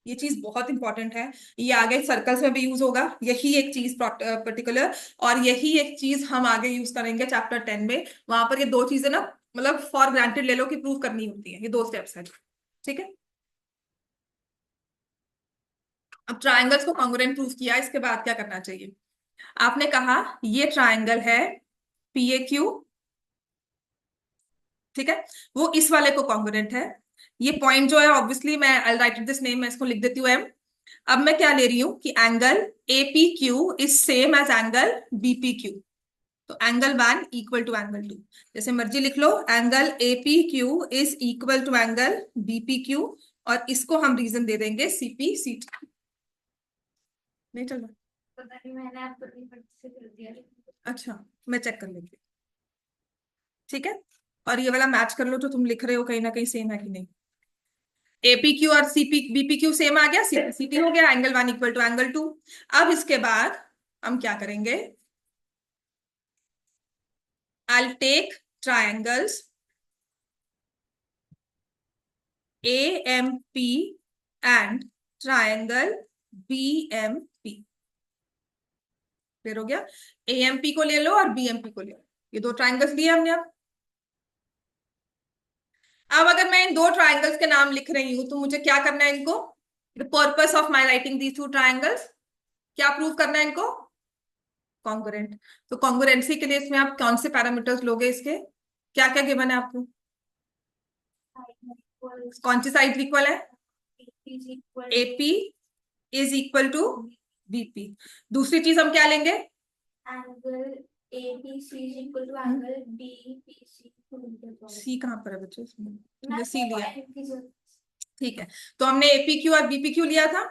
ये चीज बहुत इंपॉर्टेंट है, ये आगे सर्कल्स में भी यूज होगा, यही एक चीज पर्टिकुलर, और यही एक चीज हम आगे यूज करेंगे चैप्टर 10 में। वहां पर ये 2 चीजें ना, मतलब फॉर ग्रांटेड ले लो कि प्रूव करनी होती है, ये 2 स्टेप्स है, ठीक है। अब ट्राइंगल्स को कॉन्ग्रुएंट प्रूव किया, इसके बाद क्या करना चाहिए। आपने कहा ये ट्राइंगल है PAQ, ठीक है, वो इस वाले को कॉन्ग्रुएंट है। ये पॉइंट जो है ऑब्वियसली मैं आई राइट दिस नेम, मैं इसको लिख देती हूँ M। अब मैं क्या ले रही हूं कि angle APQ is same as angle BPQ, तो एंगल 1 इक्वल टू एंगल 2, जैसे मर्जी लिख लो, angle APQ is equal to angle BPQ, और इसको हम रीजन दे देंगे CPCT। नहीं चल रहा? पता नहीं, मैंने आपको नहीं से कर दिया। अच्छा, मैं चेक कर लेंगे, ठीक है। और ये वाला मैच कर लो, तो तुम लिख रहे हो कहीं ना कहीं सेम है कि नहीं। APQ और BPQ सेम आ गया, CPCT हो गया, एंगल 1 इक्वल टू एंगल 2। अब इसके बाद हम क्या करेंगे, I'll take triangles AMP and triangle BMP। फिर हो गया, AMP को ले लो और BMP को ले लो, ये दो ट्राइंगल्स लिए हमने। अब अगर मैं इन दो ट्राइंगल्स के नाम लिख रही हूं तो मुझे क्या करना है इनको, the purpose of my writing these two triangles, क्या प्रूव करना है इनको, कॉन्ग्रुएंट। तो कॉन्ग्रुएंसी के लिए इसमें आप कौन से पैरामीटर्स लोगे, इसके क्या क्या गिवन है आपको, कौन सी साइड इक्वल है, AP is equal to BP। दूसरी चीज हम क्या लेंगे, angle ABC is equal to angle BPC। C कहाँ पर है बच्चों, मैं C लिया, तो ठीक है। तो हमने APQ और BPQ लिया था,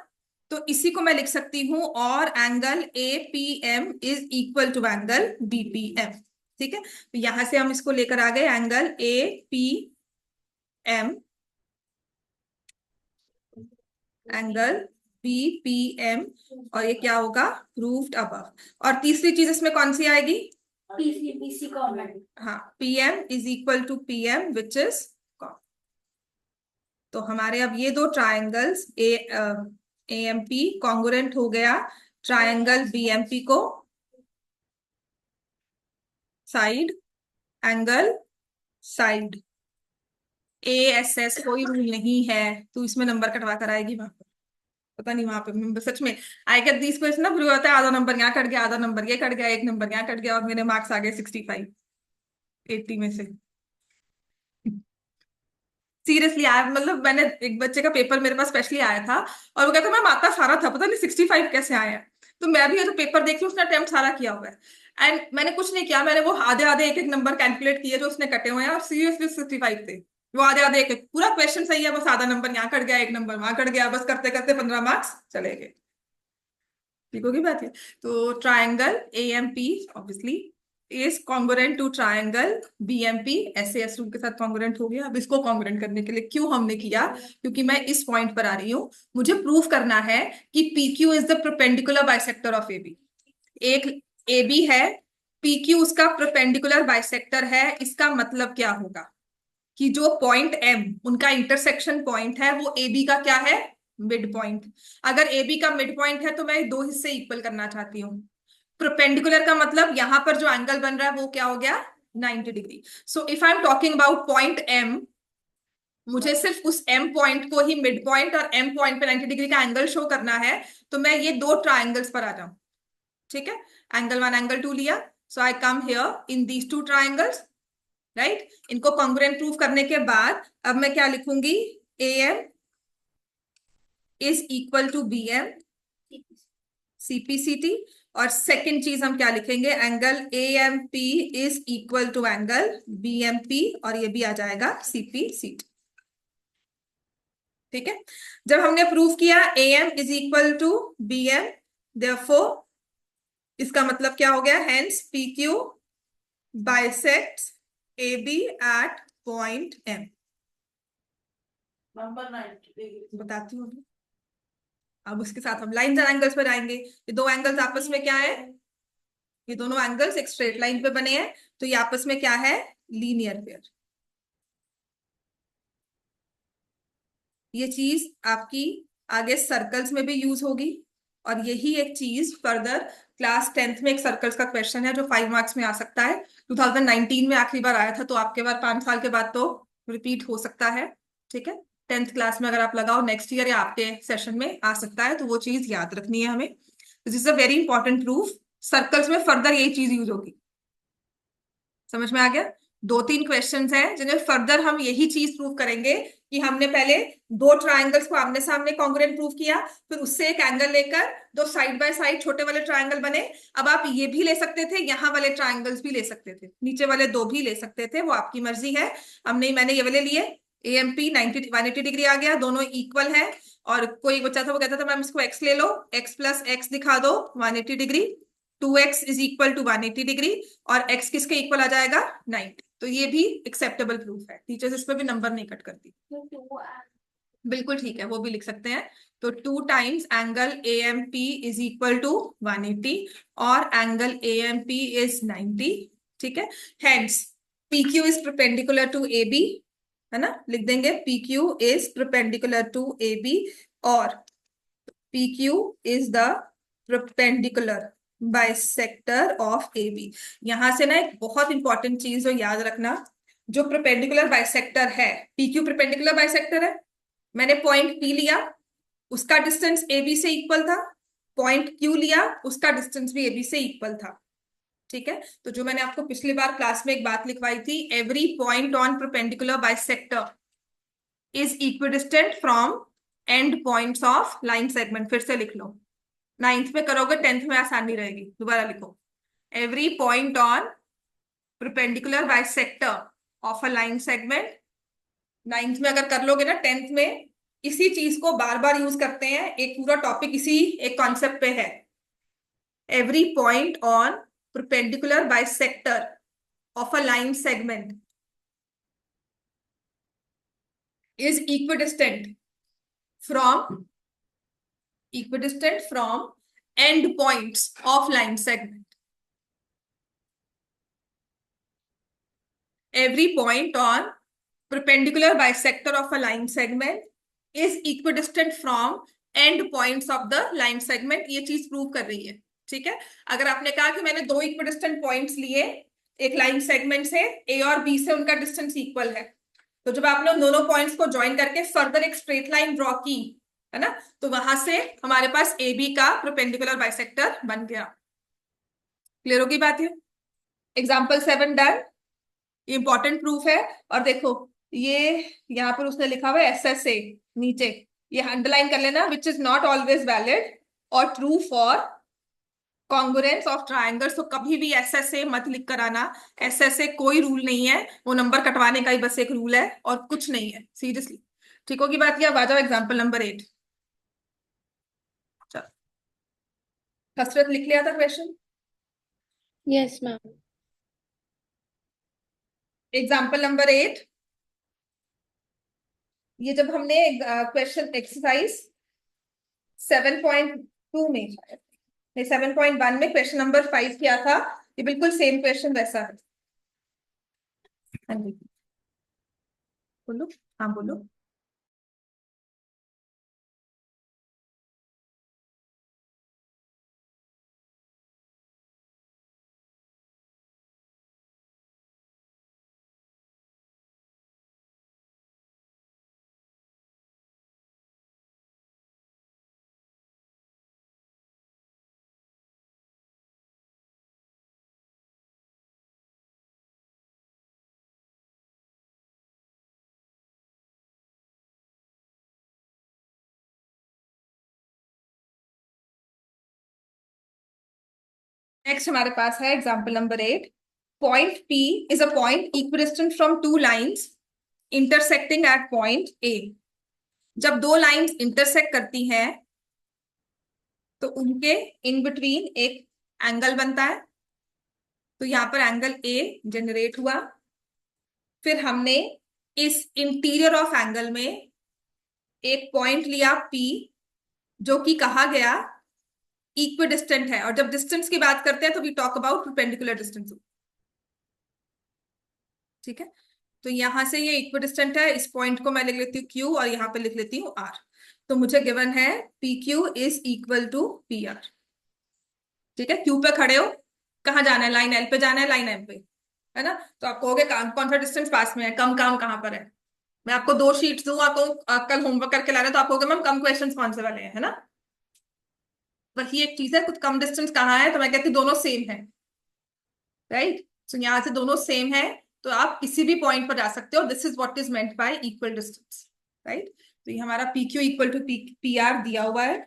तो इसी को मैं लिख सकती हूं, और angle APM is equal to angle BPM, ठीक है। तो यहां से हम इसको लेकर आ गए, एंगल APM एंगल BPM, और ये क्या होगा, प्रूव्ड अबव। और तीसरी चीज इसमें कौन सी आएगी, PC कॉमन। हाँ, PM is equal to PM which is common. तो हमारे अब ये दो ट्राइंगल्स AMP कॉन्ग्रुएंट हो गया ट्राइंगल BMP को, साइड एंगल साइड। ASS कोई रूल नहीं है, तो इसमें नंबर कटवा कर आएगी वहां पर, पता नहीं वहां पे सच में आई गेट दिस क्वेश्चन ना, फिर होता है आधा नंबर यहाँ कट गया, आधा नंबर ये कट गया, एक नंबर यहाँ कट गया, और मेरे मार्क्स आ गए 65 80 में से। सीरियसली यार, मतलब मैंने एक बच्चे का पेपर मेरे पास स्पेशली आया था, और वो कहता मैम आता सारा था, पता नहीं 65 कैसे आए हैं। तो मैं भी ये तो पेपर देख लूं, उसने अटेम्प्ट सारा किया हुआ है, एंड मैंने कुछ नहीं किया, मैंने वो आधे आधे एक एक नंबर कैलकुलेट किए जो उसने कटे हुए हैं, और सीरियसली 65 थे वो, आधे आधे एक एक, पूरा क्वेश्चन सही है, बस आधा नंबर यहाँ कट गया, एक नंबर वहां कट गया, बस करते करते 15 मार्क्स चले गए। ठीक होगी बात है। तो triangle AMP obviously is congruent to triangle BMP, SAS rule के साथ कॉन्ग्रुएंट हो गया। अब इसको कॉन्ग्रुएंट करने के लिए क्यों हमने किया, क्योंकि मैं इस पॉइंट पर आ रही हूं, मुझे प्रूव करना है कि PQ is the perpendicular bisector of AB। एक AB है, PQ उसका परपेंडिकुलर बाइसेक्टर है, इसका मतलब क्या होगा कि जो पॉइंट M उनका इंटरसेक्शन पॉइंट है, वो AB का क्या है, मिड पॉइंट। अगर AB का मिड पॉइंट है तो मैं दो हिस्से इक्वल करना चाहती हूँ। परपेंडिकुलर का मतलब यहां पर जो एंगल बन रहा है वो क्या हो गया, 90 degree. So if I am talking about point M, मुझे सिर्फ उस M पॉइंट को ही मिड पॉइंट और M पॉइंट पे 90 डिग्री का एंगल शो करना है, तो मैं ये दो ट्राइंगल्स पर आ जाऊं, ठीक है। एंगल 1 एंगल 2 लिया, so I come here in these two triangles, right. इनको कॉन्ग्रुएंट प्रूव करने के बाद अब मैं क्या लिखूंगी, AM is equal to BM CPCT, और सेकंड चीज हम क्या लिखेंगे, angle AMP is equal to angle BMP, और ये भी आ जाएगा CPCT, ठीक है। जब हमने प्रूव किया AM is equal to BM, therefore इसका मतलब क्या हो गया, hence PQ bisects AB at point M। Number 90 बताती हूँ अभी। अब उसके साथ हम लाइन एंड एंगल्स पर आएंगे। ये दो एंगल्स आपस में क्या है, ये दोनों एंगल्स एक स्ट्रेट लाइन पे बने हैं, तो ये आपस में क्या है, लीनियर पेयर। ये चीज आपकी आगे सर्कल्स में भी यूज होगी, और यही एक चीज फर्दर क्लास 10th में एक सर्कल्स का क्वेश्चन है जो 5 मार्क्स में आ सकता है। 2019 में आखिरी बार आया था, तो आपके बाद 5 साल के बाद तो रिपीट हो सकता है, ठीक है। 10th क्लास में अगर आप लगाओ नेक्स्ट ईयर या आपके सेशन में आ सकता है, तो वो चीज याद रखनी है हमें। This is a very important proof, circles में फर्दर यही चीज यूज होगी। समझ में आ गया, 2-3 क्वेश्चंस हैं जिन्हें फर्दर हम यही चीज प्रूव करेंगे कि हमने पहले दो ट्राइंगल्स को आमने सामने कॉन्ग्रुएंट प्रूव किया, फिर उससे एक एंगल लेकर दो साइड बाय साइड छोटे वाले ट्राइंगल बने। अब आप ये भी ले सकते थे, यहाँ वाले ट्राइंगल्स भी ले सकते थे, नीचे वाले दो भी ले सकते थे, वो आपकी मर्जी है। मैंने ये वाले लिए, AMP 180 डिग्री आ गया, दोनों इक्वल है। और कोई बच्चा था वो कहता था मैम इसको x ले लो, x प्लस x दिखा दो 180 degree, 2x is equal to 180 degree, और x किसके इक्वल आ जाएगा 90। तो ये भी एक्सेप्टेबल प्रूफ है। टीचर्स इस पे भी नंबर नहीं कट करती। बिल्कुल ठीक है, वो भी लिख सकते हैं। तो 2 times angle AMP is equal to 180 और एंगल AMP इज 90। ठीक है, hence PQ is perpendicular to AB, है ना, लिख देंगे PQ is perpendicular to AB और PQ is the perpendicular bisector of AB। यहां से ना एक बहुत इंपॉर्टेंट चीज जो याद रखना, जो परपेंडिकुलर बाइसेक्टर है, PQ परपेंडिकुलर बाइसेक्टर है, मैंने पॉइंट P लिया, उसका डिस्टेंस AB से इक्वल था, पॉइंट Q लिया, उसका डिस्टेंस भी AB से इक्वल था। ठीक है, तो जो मैंने आपको पिछली बार क्लास में एक बात लिखवाई थी, every point on perpendicular bisector is equidistant from and points of line segment. फिर से लिख लो, 9th में करोगे 10th में आसानी रहेगी। दोबारा लिखो, every point on perpendicular bisector of a line segment. 9th में अगर कर लोगे ना, 10th में इसी चीज को बार बार यूज करते हैं, एक पूरा टॉपिक इसी एक कॉन्सेप्ट पे है। Every point on perpendicular bisector of a line segment is equidistant from end points of line segment. Every point on perpendicular bisector of a line segment is equidistant from end points of the line segment. ये चीज prove कर रही है। ठीक है, अगर आपने कहा कि मैंने दो इक्विडिस्टेंट पॉइंट्स लिए एक लाइन सेगमेंट से, A और B से उनका डिस्टेंस इक्वल है, तो जब आपने उन दोनों पॉइंट्स को ज्वाइन करके फर्दर एक स्ट्रेट लाइन ड्रॉ की, है ना, तो वहां से हमारे पास AB का परपेंडिकुलर बाइसेक्टर बन गया। क्लियर होगी बात? ये एग्जांपल 7 डन, ये इंपॉर्टेंट प्रूफ है। और देखो ये यहाँ पर उसने लिखा हुआ है SSA नीचे, ये अंडरलाइन कर लेना, which is not always valid और true for congruence of triangles. तो कभी भी SSA मत लिख कर आना, SSA कोई रूल नहीं है, वो नंबर कटवाने का ही बस एक रूल है और कुछ नहीं है, सीरियसली। ठीक होगी बात? क्या आ जाओ एग्जाम्पल नंबर 8। चलो, हसरत लिख लिया था question? Yes ma'am. Example number 8, ये जब हमने क्वेश्चन एक्सरसाइज 7.2 में, शायद नहीं 7.1 में क्वेश्चन नंबर 5 किया था, ये बिल्कुल सेम क्वेश्चन वैसा है। हाँ जी, बोलो। हाँ बोलो। नेक्स्ट हमारे पास है example number 8। Point P is a point equidistant from two lines intersecting at point A। जब दो लाइंस इंटरसेक्ट करती हैं तो उनके इन बिटवीन एक एंगल बनता है। तो यहाँ पर एंगल A जनरेट हुआ, फिर हमने इस इंटीरियर ऑफ एंगल में एक पॉइंट लिया P, जो कि कहा गया इक्विडिस्टेंट है। और जब डिस्टेंस की बात करते हैं तो we talk about perpendicular distance. ठीक है, तो यहां से ये इक्विडिस्टेंट है, इस पॉइंट को मैं लिख लेती हूँ Q और यहाँ पे लिख लेती हूँ R। तो मुझे गिवन है PQ is equal to PR। ठीक है, Q पे खड़े हो, कहाँ जाना है? लाइन L पे जाना है, लाइन M पे, है ना। तो आप कहोगे कौन सा डिस्टेंस पास में है, कम काम कहाँ पर है? मैं आपको 2 शीट्स दूंगा, आपको कल होमवर्क करके लाना, तो आप कहोगे मैम कम क्वेश्चंस कौन से वाले हैं, है ना। वही एक चीज है, कुछ कम डिस्टेंस कहाँ है, तो मैं कहती हूँ दोनों सेम है, राइट। सो यहाँ से दोनों सेम है, तो आप किसी भी पॉइंट पर जा सकते हो। This is what is meant by equal distance. Right. तो ये हमारा P Q equal to P R दिया हुआ है।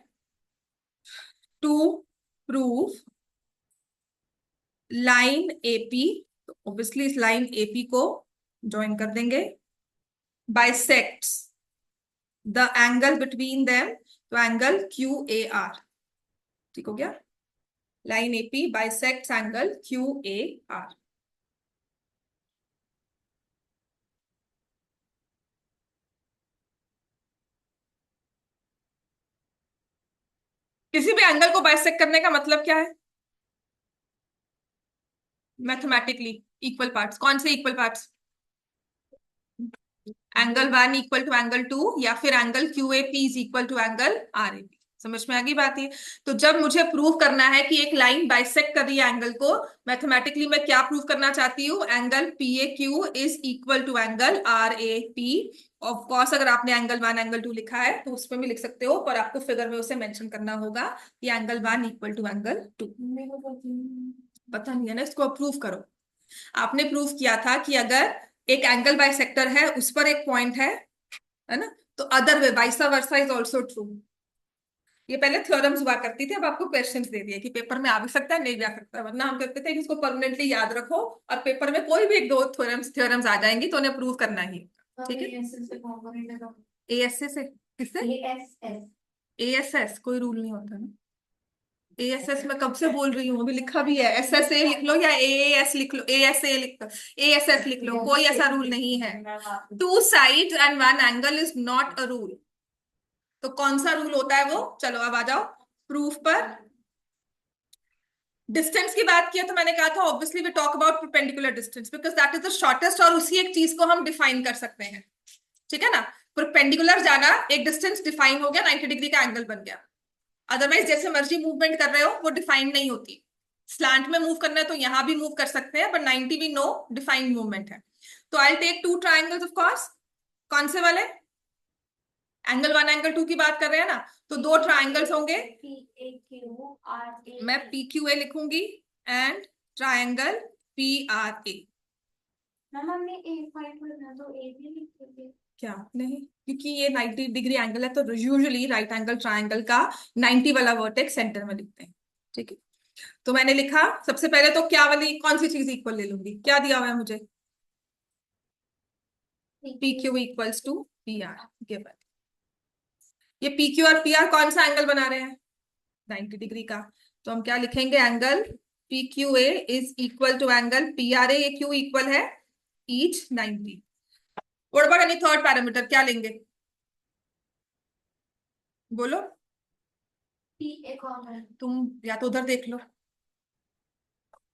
टू प्रूव लाइन एपी, तो ऑब्वियसली इस लाइन एपी को ज्वाइन कर देंगे, bisects the angle between them, तो एंगल क्यू ए आर। ठीक हो गया, line AP bisects angle Q A R. किसी भी एंगल को बाइसेक्ट करने का मतलब क्या है? Mathematically equal parts. कौन से equal parts? Angle 1 equal to angle 2, या फिर angle Q A P is equal to angle R A P. समझ में आ गई बात है? तो जब मुझे प्रूव करना है कि एक लाइन बाइसेक्ट कर रही है एंगल को, मैथमेटिकली मैं क्या प्रूव करना चाहती हूँ? Angle P A Q is equal to angle R A P. Of course अगर आपने एंगल 1 एंगल 2 लिखा है तो उसमें भी लिख सकते हो, पर आपको फिगर में उसे मेंशन करना होगा कि एंगल 1 इक्वल टू एंगल 2। पता नहीं है ना, इसको प्रूव करो। आपने प्रूव किया था कि अगर एक एंगल बाइसेक्टर है, उस पर एक पॉइंट है ना, तो other way vice versa is also true. ये पहले थ्योरम्स हुआ करती थी, अब आपको क्वेश्चंस दे दिए कि पेपर में आ भी सकता है, नहीं भी आ सकता है। वरना हम कहते थे कि इसको परमानेंटली याद रखो, और पेपर में कोई भी एक दो थ्योरम्स आ जाएंगी तो उन्हें प्रूव करना ही। ठीक है, एएसए से, किससे? एएसएस कोई रूल नहीं होता ना। एएसएस में कब से बोल रही हूँ, अभी लिखा भी है। एसएसए लिख लो या एएस लिख लो, एएसए लिख लो, एएसएस लिख लो, कोई ऐसा रूल नहीं है। 2 sides and 1 angle is not a rule. तो कौन सा रूल होता है वो? चलो अब आ जाओ प्रूफ पर। डिस्टेंस की बात किया तो मैंने कहा था obviously we talk about perpendicular distance because that is the shortest, और उसी एक चीज को हम डिफाइन कर सकते हैं। ठीक है ना, परपेंडिकुलर जाना, एक डिस्टेंस डिफाइन हो गया, 90 डिग्री का एंगल बन गया। अदरवाइज जैसे मर्जी मूवमेंट कर रहे हो वो डिफाइंड नहीं होती। स्लांट में मूव करना है तो यहां भी मूव कर सकते हैं, बट 90 भी नो डिफाइंड मूवमेंट है। तो I take 2 triangles of course. कौन से वाले? एंगल 1 एंगल 2 की बात कर रहे हैं ना, तो 2 ट्राइंगल्स होंगे। मैं पी क्यू ए लिखूंगी एंड ट्राइंगल पी आर ए। क्या नहीं, क्योंकि ये 90 डिग्री एंगल है तो यूजुअली राइट एंगल ट्राइंगल का 90 वाला वर्टेक्स सेंटर में लिखते हैं। ठीक है, तो मैंने लिखा सबसे पहले तो क्या वाली कौन सी चीज इक्वल ले लूंगी? क्या दिया हुआ है मुझे? P Q equals to P R. ये पी क्यू और पी आर कौन सा एंगल बना रहे हैं? 90 डिग्री का। तो हम क्या लिखेंगे? Angle P Q A is equal to angle P R A. Q equal है each 90। What about any third parameter, क्या लेंगे? बोलो। तुम या तो उधर देख लो।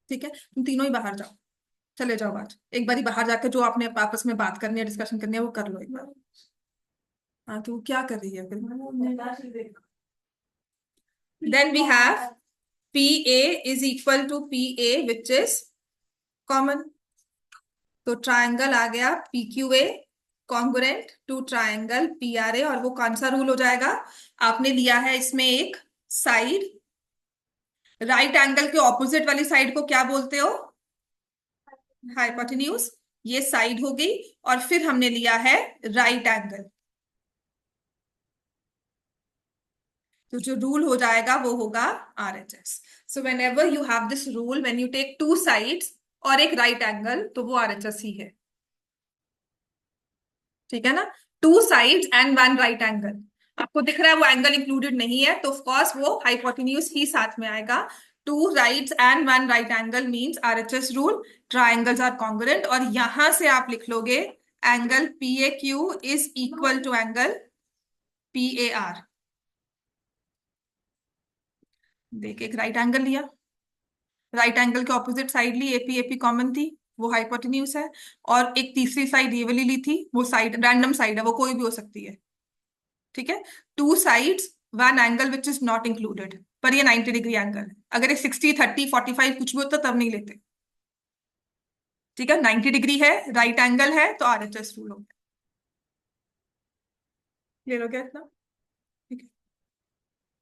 ठीक है, तुम तीनों ही बाहर जाओ, चले जाओ बाहर। एक बार ही बाहर जाकर जो आपने आपस में बात करनी है, डिस्कशन करनी है, वो कर लो एक बार। हाँ, तो क्या कर रही है फिर? Then we have P A is equal to P A which is common. तो ट्राइंगल आ गया P Q A congruent to triangle P R A. और वो कौन सा रूल हो जाएगा? आपने लिया है इसमें एक साइड, राइट एंगल के ऑपोजिट वाली साइड को क्या बोलते हो? हाइपोटेन्यूज। ये साइड हो गई, और फिर हमने लिया है राइट एंगल। तो जो रूल हो जाएगा वो होगा RHS. So whenever you have this rule, when you take 2 sides और एक राइट एंगल, तो वो आरएचएस ही है। ठीक है ना, 2 साइड्स एंड 1 राइट एंगल। आपको दिख रहा है वो एंगल इंक्लूडेड नहीं है, तो ऑफ कोर्स वो हाइपोटेन्यूज ही साथ में आएगा। 2 rights and 1 right angle means RHS rule, triangles are congruent. और यहां से आप लिख लोगे angle P A Q is equal to angle P A R. देख, एक राइट एंगल लिया, राइट एंगल के ऑपोजिट साइड ली, एपी एपी कॉमन थी, वो हाइपोटेन्यूज है। और एक तीसरी साइड ये वाली ली थी, वो साइड रैंडम साइड है, वो कोई भी हो सकती है। ठीक है, 2 sides 1 angle which is not included, पर ये 90 डिग्री एंगल है। अगर ये 60 30 45 कुछ भी होता तब नहीं लेते। ठीक है, 90 डिग्री है, राइट एंगल है, तो आरएचएस रूल हो गया। क्लियर हो गया इतना? ठीक है,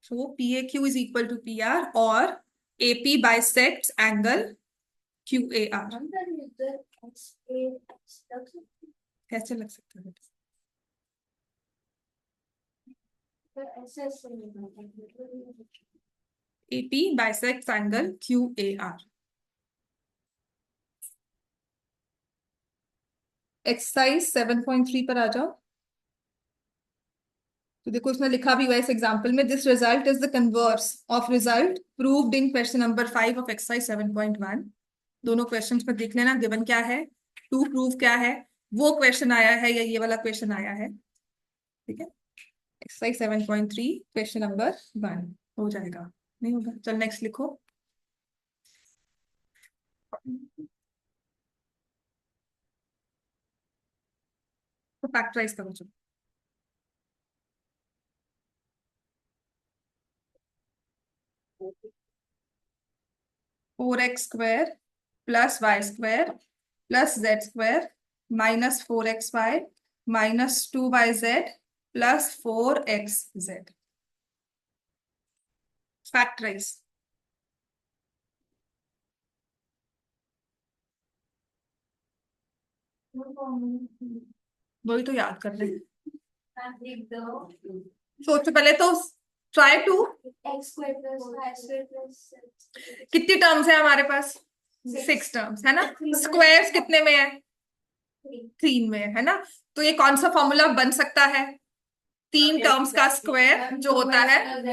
so P A Q is equal to P R, और AP bisects angle Q A R. कैसे लग सकता है? तो ऐसे ऐसे नहीं बनता। AP bisects angle QAR। Exercise 7.3 पर आ जाओ। तो देखो इसमें लिखा भी हुआ है इस एग्जांपल में, this result is the converse of result proved in question number 5 of exercise 7.1। दोनों क्वेश्चंस में देख लेना गिवन क्या है, टू प्रूव क्या है, वो क्वेश्चन आया है या ये वाला क्वेश्चन आया है। ठीक है, एक्सरसाइज 7.3 क्वेश्चन नंबर 1 हो जाएगा, नहीं होगा। चल नेक्स्ट लिखो। तो फैक्टराइज करो चलो। 4x² plus y² plus z² minus 4xy minus 2yz plus 4xz। Factorise. वही तो याद कर रहे हैं। लिख दो सोचो पहले तो, try to. x square plus y square plus कितनी टर्म्स है हमारे पास? 6 टर्म्स है ना। स्क्वायर्स कितने में है? 3 में है ना। तो ये कौन सा फॉर्मूला बन सकता है? 3 टर्म्स का स्क्वायर जो होता है।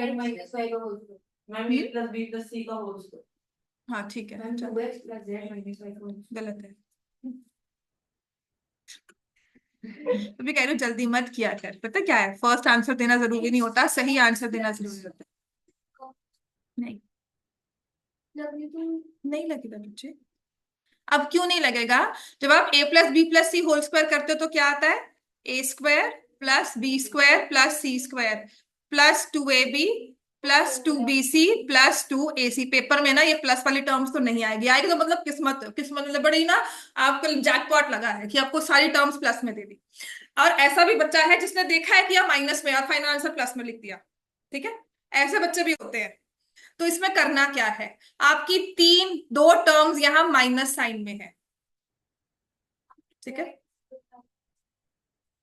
मैम ए प्लस बी प्लस सी का होल स्क्वायर। हाँ ठीक है, गलत है। तो भी कह रही हूँ जल्दी मत किया कर, पता क्या है, फर्स्ट आंसर देना जरूरी नहीं होता, सही आंसर देना जरूरी होता है। नहीं नहीं लगेगा बच्चे। अब क्यों नहीं लगेगा? जब आप a plus B plus C whole square करते हो तो क्या आता है? a² plus b² plus c² plus 2ab plus 2bc plus 2ac। Paper में ना ये प्लस वाली टर्म्स तो नहीं आएगी, आएगी तो मतलब किस्मत, किस्मत मतलब बड़ी ना, आपको जैकपॉट लगा है कि आपको सारी टर्म्स प्लस में दे दी। और ऐसा भी बच्चा है जिसने देखा है कि आप माइनस में और फाइनल आंसर प्लस में लिख दिया। ठीक है, ऐसे बच्चे भी होते हैं। तो इसमें करना क्या है, आपकी 2 टर्म्स यहां माइनस साइन में है। ठीक है,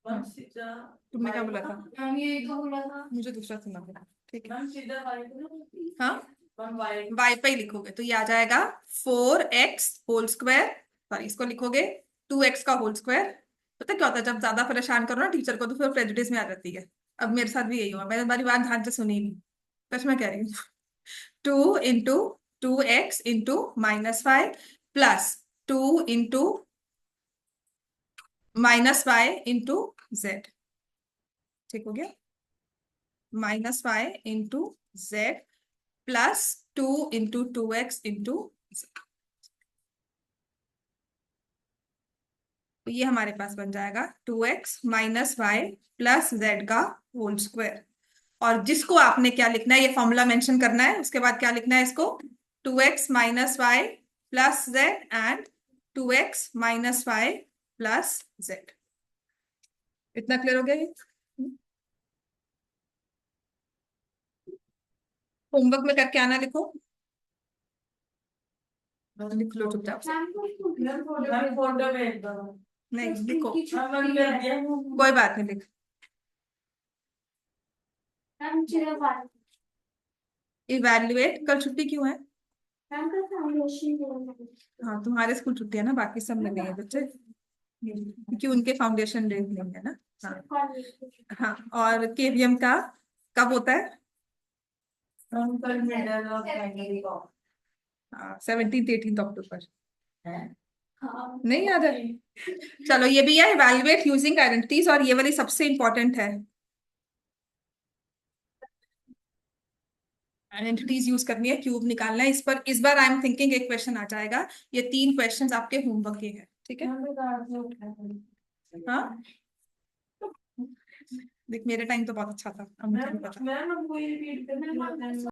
मैम सीधा तुमने क्या बोला था? मैम ये तो बोला था मुझे दूसरा सुना था। ठीक है, मैम सीधा वाई को हाँ मैम वाई y पे ही लिखोगे तो ये आ जाएगा 4x होल स्क्वायर, सॉरी इसको लिखोगे 2x का होल स्क्वायर। पता क्या होता है, जब ज्यादा परेशान करो ना टीचर को तो फिर प्रेजुडिस में आ जाती है। अब मेरे साथ भी यही हुआ, मैंने हमारी बात ध्यान से सुनी नहीं, सच में कह रही हूँ। 2 into 2x into -5 plus 2 into -y into z। ठीक हो गया, -y into z plus 2 into 2x into z। तो ये हमारे पास बन जाएगा 2x minus Y plus Z का होल स्क्वायर। और जिसको आपने क्या लिखना है, ये फॉर्मूला मेंशन करना है, उसके बाद क्या लिखना है इसको, 2x minus Y plus Z and 2x minus Y plus Z. इतना क्लियर हो गया ये? होमवर्क में करके आना, लिखो, लिख लो चुपचाप से। मैम फोटो भेज दो नहीं लिखो, मैम कर दिया कोई बात नहीं, लिख। इवैल्यूएट, कल छुट्टी क्यों है? हाँ तुम्हारे स्कूल छुट्टी है ना, बाकी सब में नहीं है बच्चे, क्योंकि उनके फाउंडेशन डे नहीं है ना। हाँ हाँ, और केवीएम का कब होता है? मैम कल मिडल ऑफ फैमिली को 17th 18th अक्टूबर। है नहीं याद है? चलो ये भी है, इवैल्यूएट यूजिंग आइडेंटिटीज, और ये वाली सबसे इंपॉर्टेंट है, आइडेंटिटीज यूज करनी है, क्यूब निकालना है। इस पर इस बार आई एम थिंकिंग एक क्वेश्चन आ जाएगा। ये 3 क्वेश्चंस आपके होमवर्क के हैं। ठीक है, हाँ देख मेरे टाइम तो बहुत अच्छा था, अब मुझे नहीं पता। मैम हमको ये रीड करना है